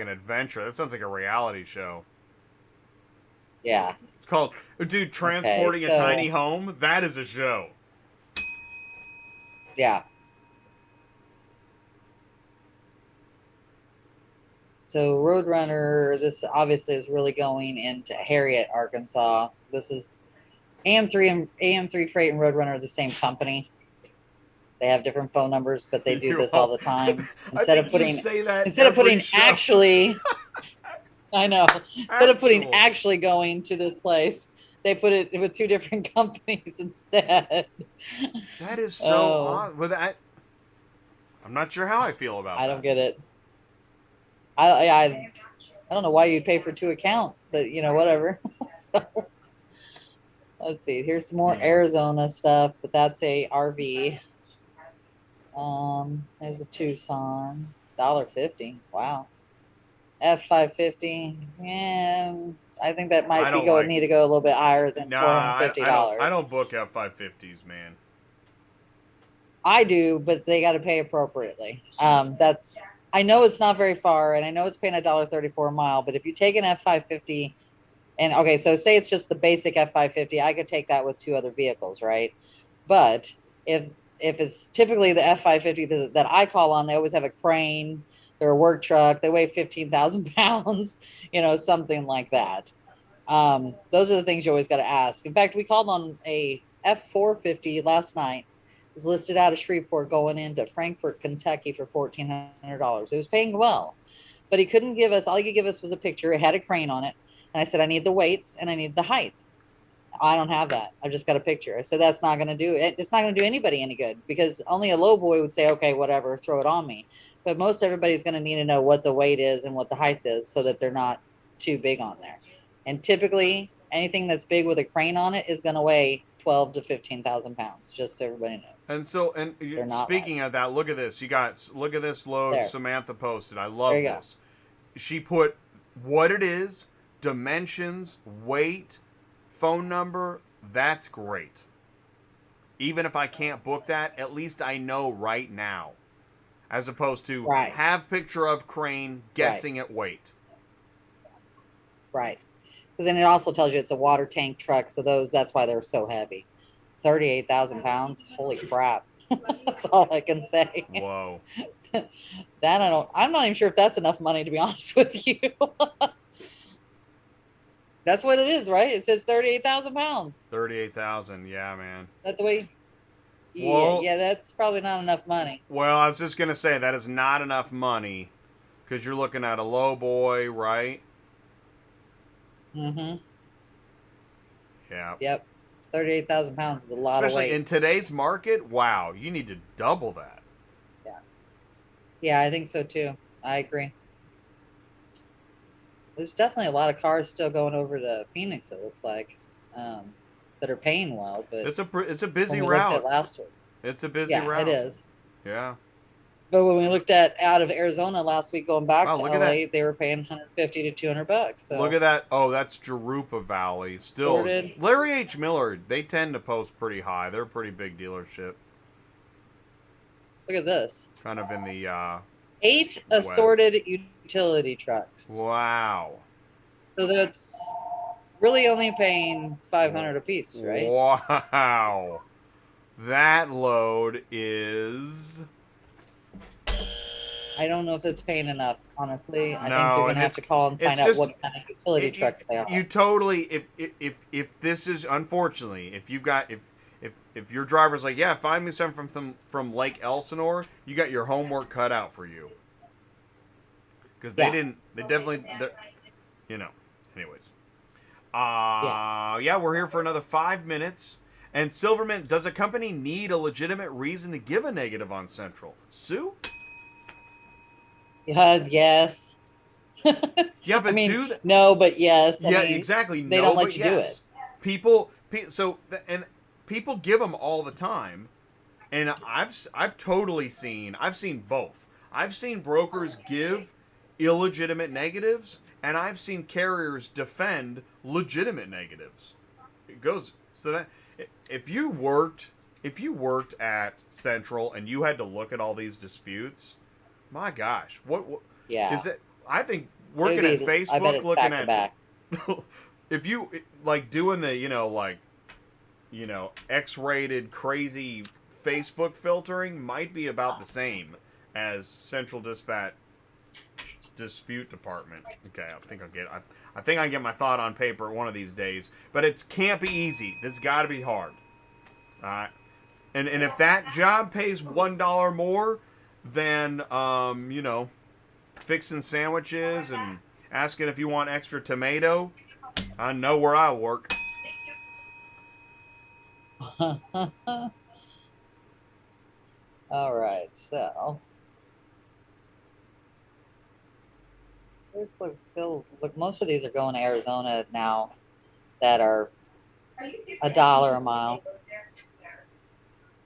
adventure. That sounds like a reality show. yeah. It's called, dude, Okay, transporting a so tiny home. That is a show. yeah. So Roadrunner, this obviously is really going into Harriet, Arkansas. This is AM3 and AM3 Freight and Roadrunner are the same company. They have different phone numbers, but they do this all the time. I think you say that Instead of every putting show. actually, I know. Instead of putting Actual. actually going to this place, they put it with two different companies instead. That is so Oh, odd. With that, I'm not sure how I feel about I that. don't get it. I don't know why you'd pay for two accounts, but you know, whatever. So let's see. Here's some more Arizona stuff, but that's a RV. There's a Tucson, $1.50. Wow. F550. And I think that I might be don't like. need to go a little bit higher than Nah, $450. I don't book F550s, man. I do, but they got to pay appropriately. That's I know it's not very far, and I know it's paying $1.34 a mile. But if you take an F550, and okay, so say it's just the basic F550, I could take that with two other vehicles, right? But if it's typically the F550 that I call on, they always have a crane. They're a work truck. They weigh 15,000 pounds, you know, something like that. Those are the things you always got to ask. In fact, we called on a F450 last night. It was listed out of Shreveport going into Frankfort, Kentucky for $1,400. It was paying well, but he couldn't give us, all he could give us was a picture. It had a crane on it. And I said, I need the weights and I need the height. I don't have that. I've just got a picture. I said, that's not going to do it. It's not going to do anybody any good because only a low boy would say, okay, whatever, throw it on me. But most everybody's going to need to know what the weight is and what the height is so that they're not too big on there. And typically anything that's big with a crane on it is going to weigh 12 to 15,000 pounds, just so everybody knows. And so, and speaking of that, look at this. Look at this load There. Samantha posted. I love There you this. She put what it is, dimensions, weight, phone number. That's great. Even if I can't book that, at least I know right now. As opposed to Right. have picture of crane, guessing at weight. Right. Because then it also tells you it's a water tank truck. So that's why they're so heavy. 38,000 pounds. Holy crap. That's all I can say. Whoa. I'm not even sure if that's enough money, to be honest with you. That's what it is, right? It says 38,000 pounds. 38,000. Yeah, man. That's the way. Well, yeah, that's probably not enough money. Well, I was just going to say that is not enough money because you're looking at a low boy, right? Mm-hmm. Yeah. Yep. 38,000 pounds is a lot of weight. Especially in today's market, wow, you need to double that. Yeah. Yeah, I think so too. I agree. There's definitely a lot of cars still going over to Phoenix, it looks like, that are paying well. But it's a busy when we route. looked at last ones. It's a busy route. Yeah, it is. Yeah. But when we looked at out of Arizona last week going back to look LA, at that. they were paying $150 to $200. So look at that. Oh, that's Jurupa Valley. Still, sorted. Larry H. Miller, they tend to post pretty high. They're a pretty big dealership. Look at this. Kind of in the 8 west. assorted utility trucks. Wow. So that's really only paying 500 a piece, right? Wow. That load is I don't know if it's paying enough, honestly. I think you're no, gonna and have to call and it's find out just what kind of utility you, trucks they you are. totally if this is unfortunately if you got if your driver's like yeah find me some from Lake Elsinore, you got your homework cut out for you because Yeah, they definitely you know anyways yeah. yeah we're here for another 5 minutes. And Silverman, does a company need a legitimate reason to give a negative on Central? Sue? Yes. Yeah, I but mean, do that. no, but yes. I Yeah, mean, exactly. they don't No, let but you do it. yes. And people give them all the time, and I've totally seen I've seen both. I've seen brokers give illegitimate negatives, and I've seen carriers defend legitimate negatives. It goes so that if you worked if you worked at Central and you had to look at all these disputes, my gosh, what Yeah. is it? I think It would working at be, I bet Facebook, it's looking back to at back. if you like doing the X-rated crazy Facebook filtering might be about the same as Central Dispatch dispute department. Okay, I think I get my thought on paper one of these days, but it can't be easy. It's got to be hard. And if that job pays $1 more than fixing sandwiches and asking if you want extra tomato, I know where I work. All right, so it's like still look. Most of these are going to Arizona now that are $1 a mile.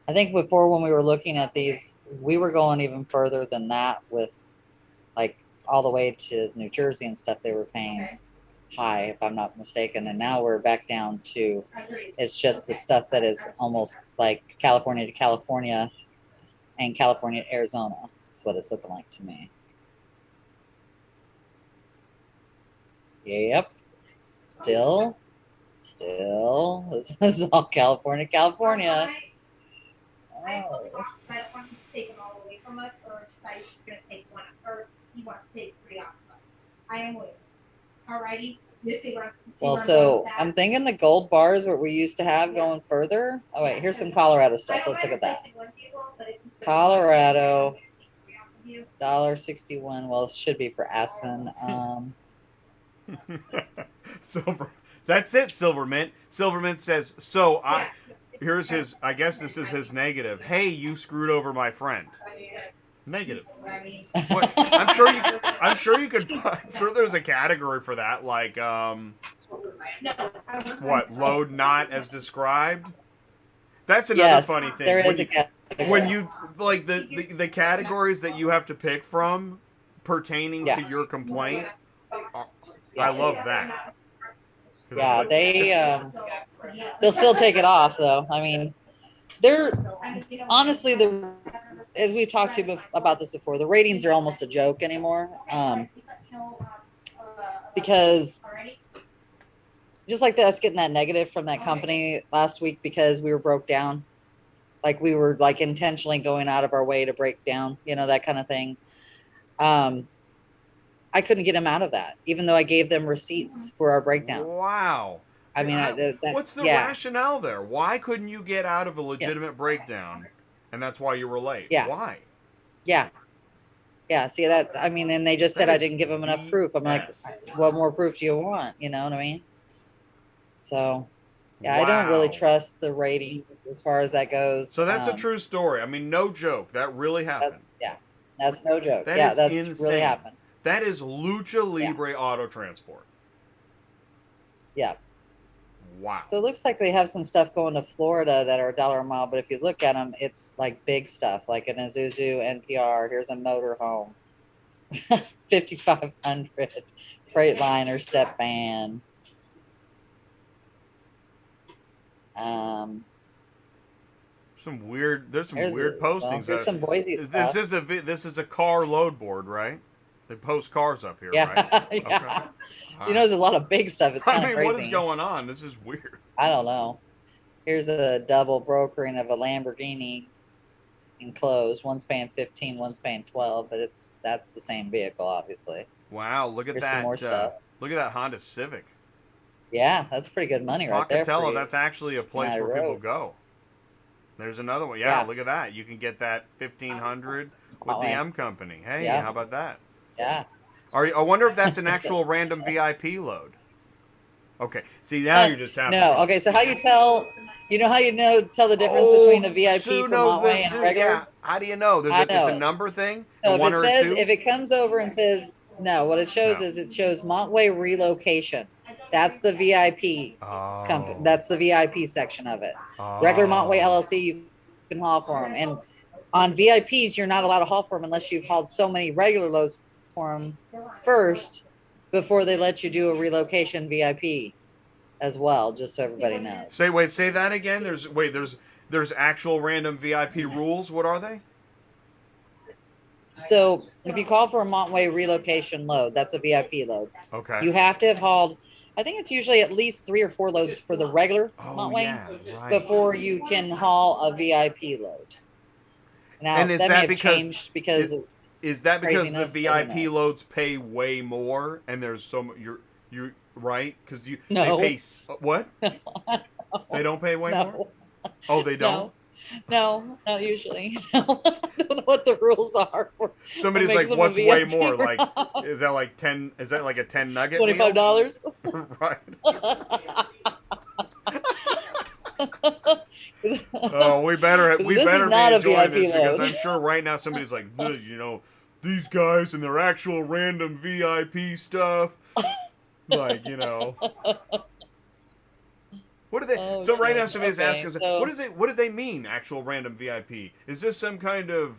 I think before when we were looking at these, we were going even further than that with like all the way to New Jersey and stuff. They were paying high, if I'm not mistaken, and now we're back down to it's just the stuff that is almost like California to California and California to Arizona. That's what it's looking like to me. Yep. Still, this is all California, California. Oh. I don't want him to take them all away from us, or decide he's just going to take one, or he wants to take 3 off of us. I am waiting. Alrighty. Well, so I'm thinking the gold bars what we used to have going further. Oh wait, here's some Colorado stuff. Let's look at that. Colorado, $1.61. Well, it should be for Aspen. Silver. That's it, Silvermint. Silvermint says, so here's his, I guess this is his negative. Hey, you screwed over my friend. Negative. What? I'm sure there's a category for that, like, what, load not as described? That's another yes, funny thing. There is a category. When you, like, the categories that you have to pick from pertaining to your complaint, I love that. Yeah, they'll still take it off though. I mean, they're honestly as we've talked to about this before, the ratings are almost a joke anymore. Because just like us getting that negative from that company last week because we were broke down, like we were like intentionally going out of our way to break down, that kind of thing. I couldn't get them out of that, even though I gave them receipts for our breakdown. Wow. I mean, what's the rationale there? Why couldn't you get out of a legitimate breakdown, and that's why you were late? Yeah. Why? Yeah. Yeah. See, and they just said I didn't give them enough proof. I'm like, what more proof do you want? You know what I mean? So, yeah, wow. I don't really trust the ratings as far as that goes. So that's a true story. I mean, no joke. That really happened. That's no joke. That's insane. Really happened. That is Luche Libre Auto Transport. Yeah. Wow. So it looks like they have some stuff going to Florida that are $1 a mile, but if you look at them, it's like big stuff, like an Isuzu NPR. Here's a motorhome, 5,500 Freightliner step van. There's some weird postings. There's some Boise stuff. This is a car load board, right? They post cars up here, yeah. right? Yeah. Okay. You know, there's a lot of big stuff. It's kind I of mean, crazy. what is going on? This is weird. I don't know. Here's a double brokering of a Lamborghini enclosed. One's paying 15, one's paying 12, but that's the same vehicle, obviously. Wow, look at Here's that. some more stuff. Look at that Honda Civic. Yeah, that's pretty good money right there. Pocatello, that's actually a place United where people Road. go. There's another one. Yeah, Yeah. look at that. You can get that 1500 with Oh, the yeah. M company. Hey, Yeah. how about that? Yeah. I wonder if that's an actual random VIP load. Okay. See, now you're just having No. fun. Okay, so how you tell? You know how you tell the difference between a VIP Sue from knows Montway this and a too. regular? Yeah. How do you know? I It's a know. number thing. So A if one it or a says, two. if it comes over and says no, what it shows No. is it shows Montway relocation. That's the VIP Oh. company. That's the VIP section of it. Oh. Regular Montway LLC, you can haul for them, and on VIPs, you're not allowed to haul for them unless you've hauled so many regular loads for them first before they let you do a relocation VIP as well. Just so everybody knows. Say that again. There's actual random VIP rules. What are they? So if you call for a Montway relocation load, that's a VIP load. Okay. You have to have hauled, I think it's usually at least 3 or 4 loads for the regular Montway right. before you can haul a VIP load. Now, And is that may that have because changed because is that because the craziness, but who VIP knows? loads pay way more and there's so you're right because No. they pay what? They don't pay way more. no, Oh, they don't. no, not usually. No. I don't know what the rules are. Somebody's what like, makes them a "What's way VIP more? or Like, not. is that like 10? Is that like a 10 nugget? meal? $25? Right. Oh, we better This be is not a enjoying this VIP because load. I'm sure right now somebody's like, these guys and their actual random VIP stuff, like What do they? Oh, so right shit. now somebody's Okay, asking us, so- what do they mean? Actual random VIP? Is this some kind of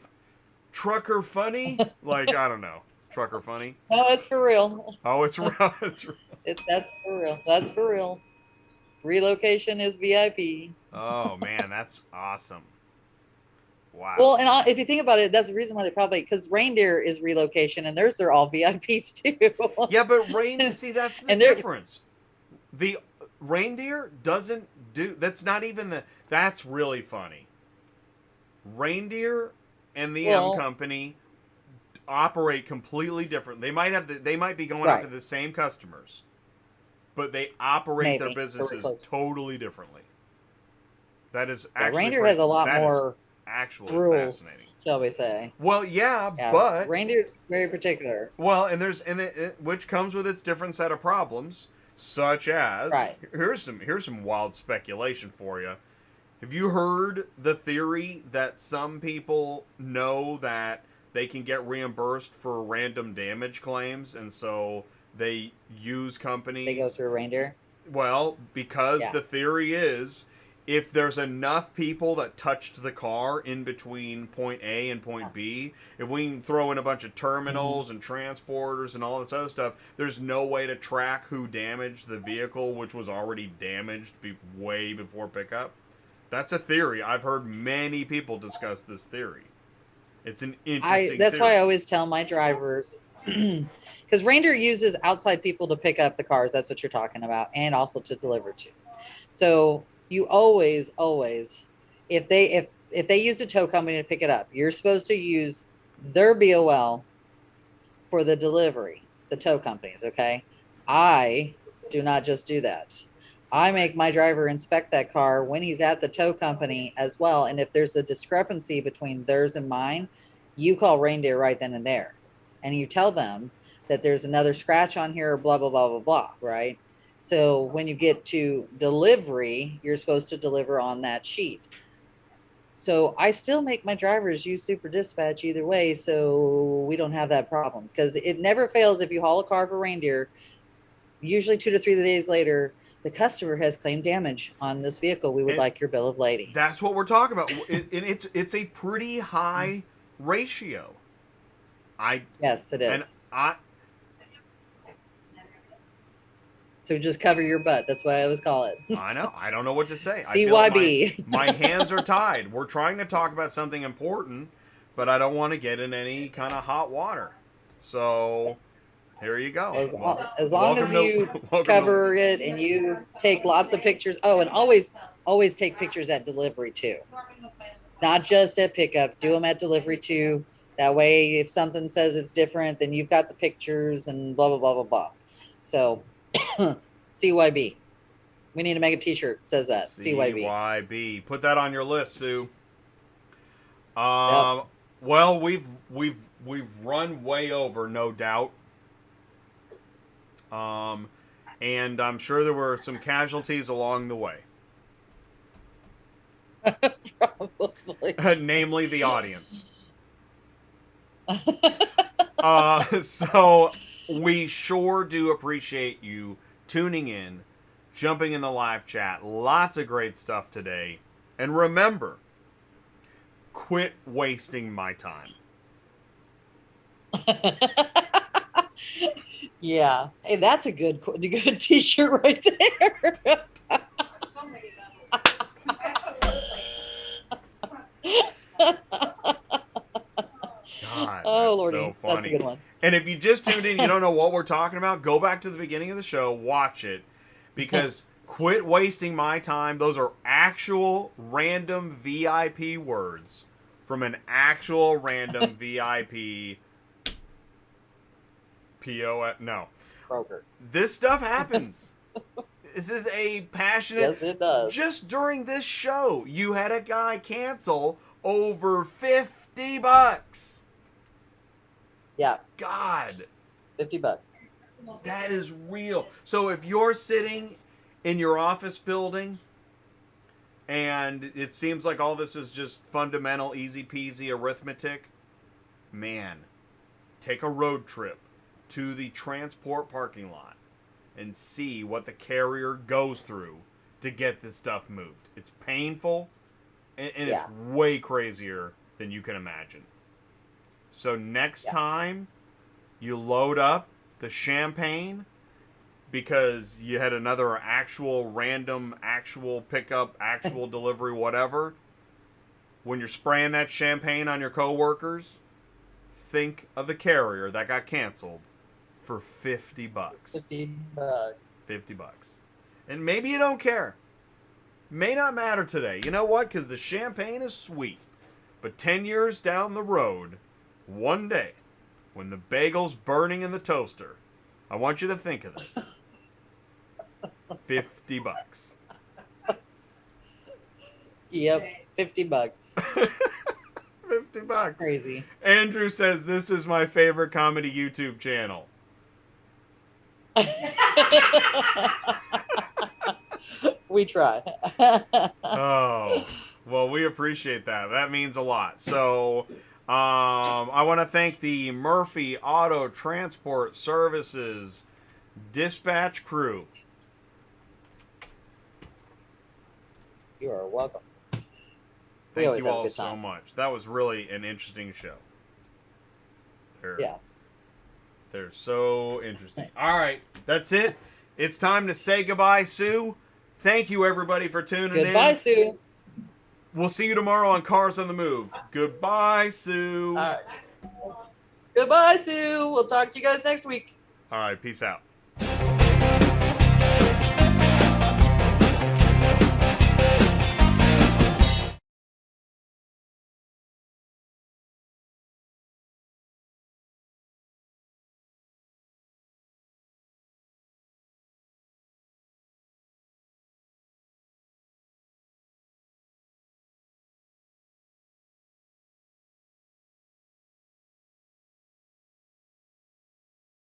trucker funny? Like I don't know, trucker funny. No, it's for real. Oh, it's real. It's real. That's for real. That's for real. Relocation is VIP. Oh man, that's awesome. Wow. Well, and if you think about it, that's the reason why they probably, because Reindeer is relocation and theirs are all VIPs too. Yeah, but reindeer. See, that's the And they're- difference. The reindeer doesn't do. That's not even the. That's really funny. Reindeer and the Well- M company operate completely different. They might have. They might be going Right. after the same customers, but they operate their Maybe. businesses Close. totally differently. That is Yeah, actually Reindeer pretty- has a lot that is more actually rules, fascinating. shall we say? Well, yeah, Yeah, but Reindeer's very particular. well, and which comes with its different set of problems, such as Right. here's some wild speculation for you. Have you heard the theory that some people know that they can get reimbursed for random damage claims, and so they use companies? They go through Reindeer. Well, because Yeah. the theory is if there's enough people that touched the car in between point A and point B, if we can throw in a bunch of terminals and transporters and all this other stuff, there's no way to track who damaged the vehicle, which was already damaged way before pickup. That's a theory. I've heard many people discuss this theory. It's an interesting That's theory. why I always tell my drivers, because Reindeer uses outside people to pick up the cars. That's what you're talking about, and also to deliver to. So you always, if they use a tow company to pick it up, you're supposed to use their BOL for the delivery, the tow companies. Okay, I do not just do that. I make my driver inspect that car when he's at the tow company as well. And if there's a discrepancy between theirs and mine, you call Reindeer right then and there. And you tell them that there's another scratch on here, blah, blah, blah, blah, blah, right? So when you get to delivery, you're supposed to deliver on that sheet. So I still make my drivers use Super Dispatch either way, so we don't have that problem. Because it never fails if you haul a car for Reindeer, usually 2 to 3 days later, the customer has claimed damage on this vehicle. We would like your bill of lading. That's what we're talking about. It's a pretty high ratio. Yes, it And is. I So just cover your butt. That's what I always call it. I know. I don't know what to say. I feel like CYB. my hands are tied. We're trying to talk about something important, but I don't want to get in any kind of hot water. So Here you go. As Well, long as you cover it and you take lots of pictures. Oh, and always take pictures at delivery too. Not just at pickup. Do them at delivery too. That way, if something says it's different, then you've got the pictures and blah blah blah blah blah. So, CYB. We need to make a T-shirt that says that. CYB. CYB. Put that on your list, Sue. Yep. Well, we've run way over, no doubt. And I'm sure there were some casualties along the way. Probably. Namely the audience. So we sure do appreciate you tuning in, jumping in the live chat. Lots of great stuff today. And remember, quit wasting my time. Yeah. Hey, that's a good T-shirt right there. God, Oh, that's Lordy. so funny. That's a good one. And if you just tuned in, you don't know what we're talking about, go back to the beginning of the show, watch it, because quit wasting my time. Those are actual random VIP words from an actual random VIP PO. No. Broker. This stuff happens. This is a passionate. Yes, it does. Just during this show, you had a guy cancel over $50. Yeah. God. $50. That is real. So if you're sitting in your office building and it seems like all this is just fundamental, easy peasy arithmetic, man, take a road trip to the transport parking lot and see what the carrier goes through to get this stuff moved. It's painful and Yeah. it's way crazier than you can imagine. So next time you load up the champagne because you had another actual random, actual pickup, actual delivery, whatever, when you're spraying that champagne on your coworkers, think of the carrier that got canceled for $50. $50. $50. And maybe you don't care. May not matter today. You know what? Because the champagne is sweet. But 10 years down the road, one day, when the bagel's burning in the toaster, I want you to think of this. $50. Yep. $50. $50. Crazy. Andrew says this is my favorite comedy YouTube channel. We try. Oh, well, we appreciate that. That means a lot. So, I want to thank the Murphy Auto Transport Services dispatch crew. You are welcome. Thank always you have a all good so time. much. That was really an interesting show. Yeah. They're so interesting. All right, that's it. It's time to say goodbye, Sue. Thank you, everybody, for tuning in. Goodbye, Sue. We'll see you tomorrow on Cars on the Move. Goodbye, Sue. All right. Goodbye, Sue. We'll talk to you guys next week. All right, peace out.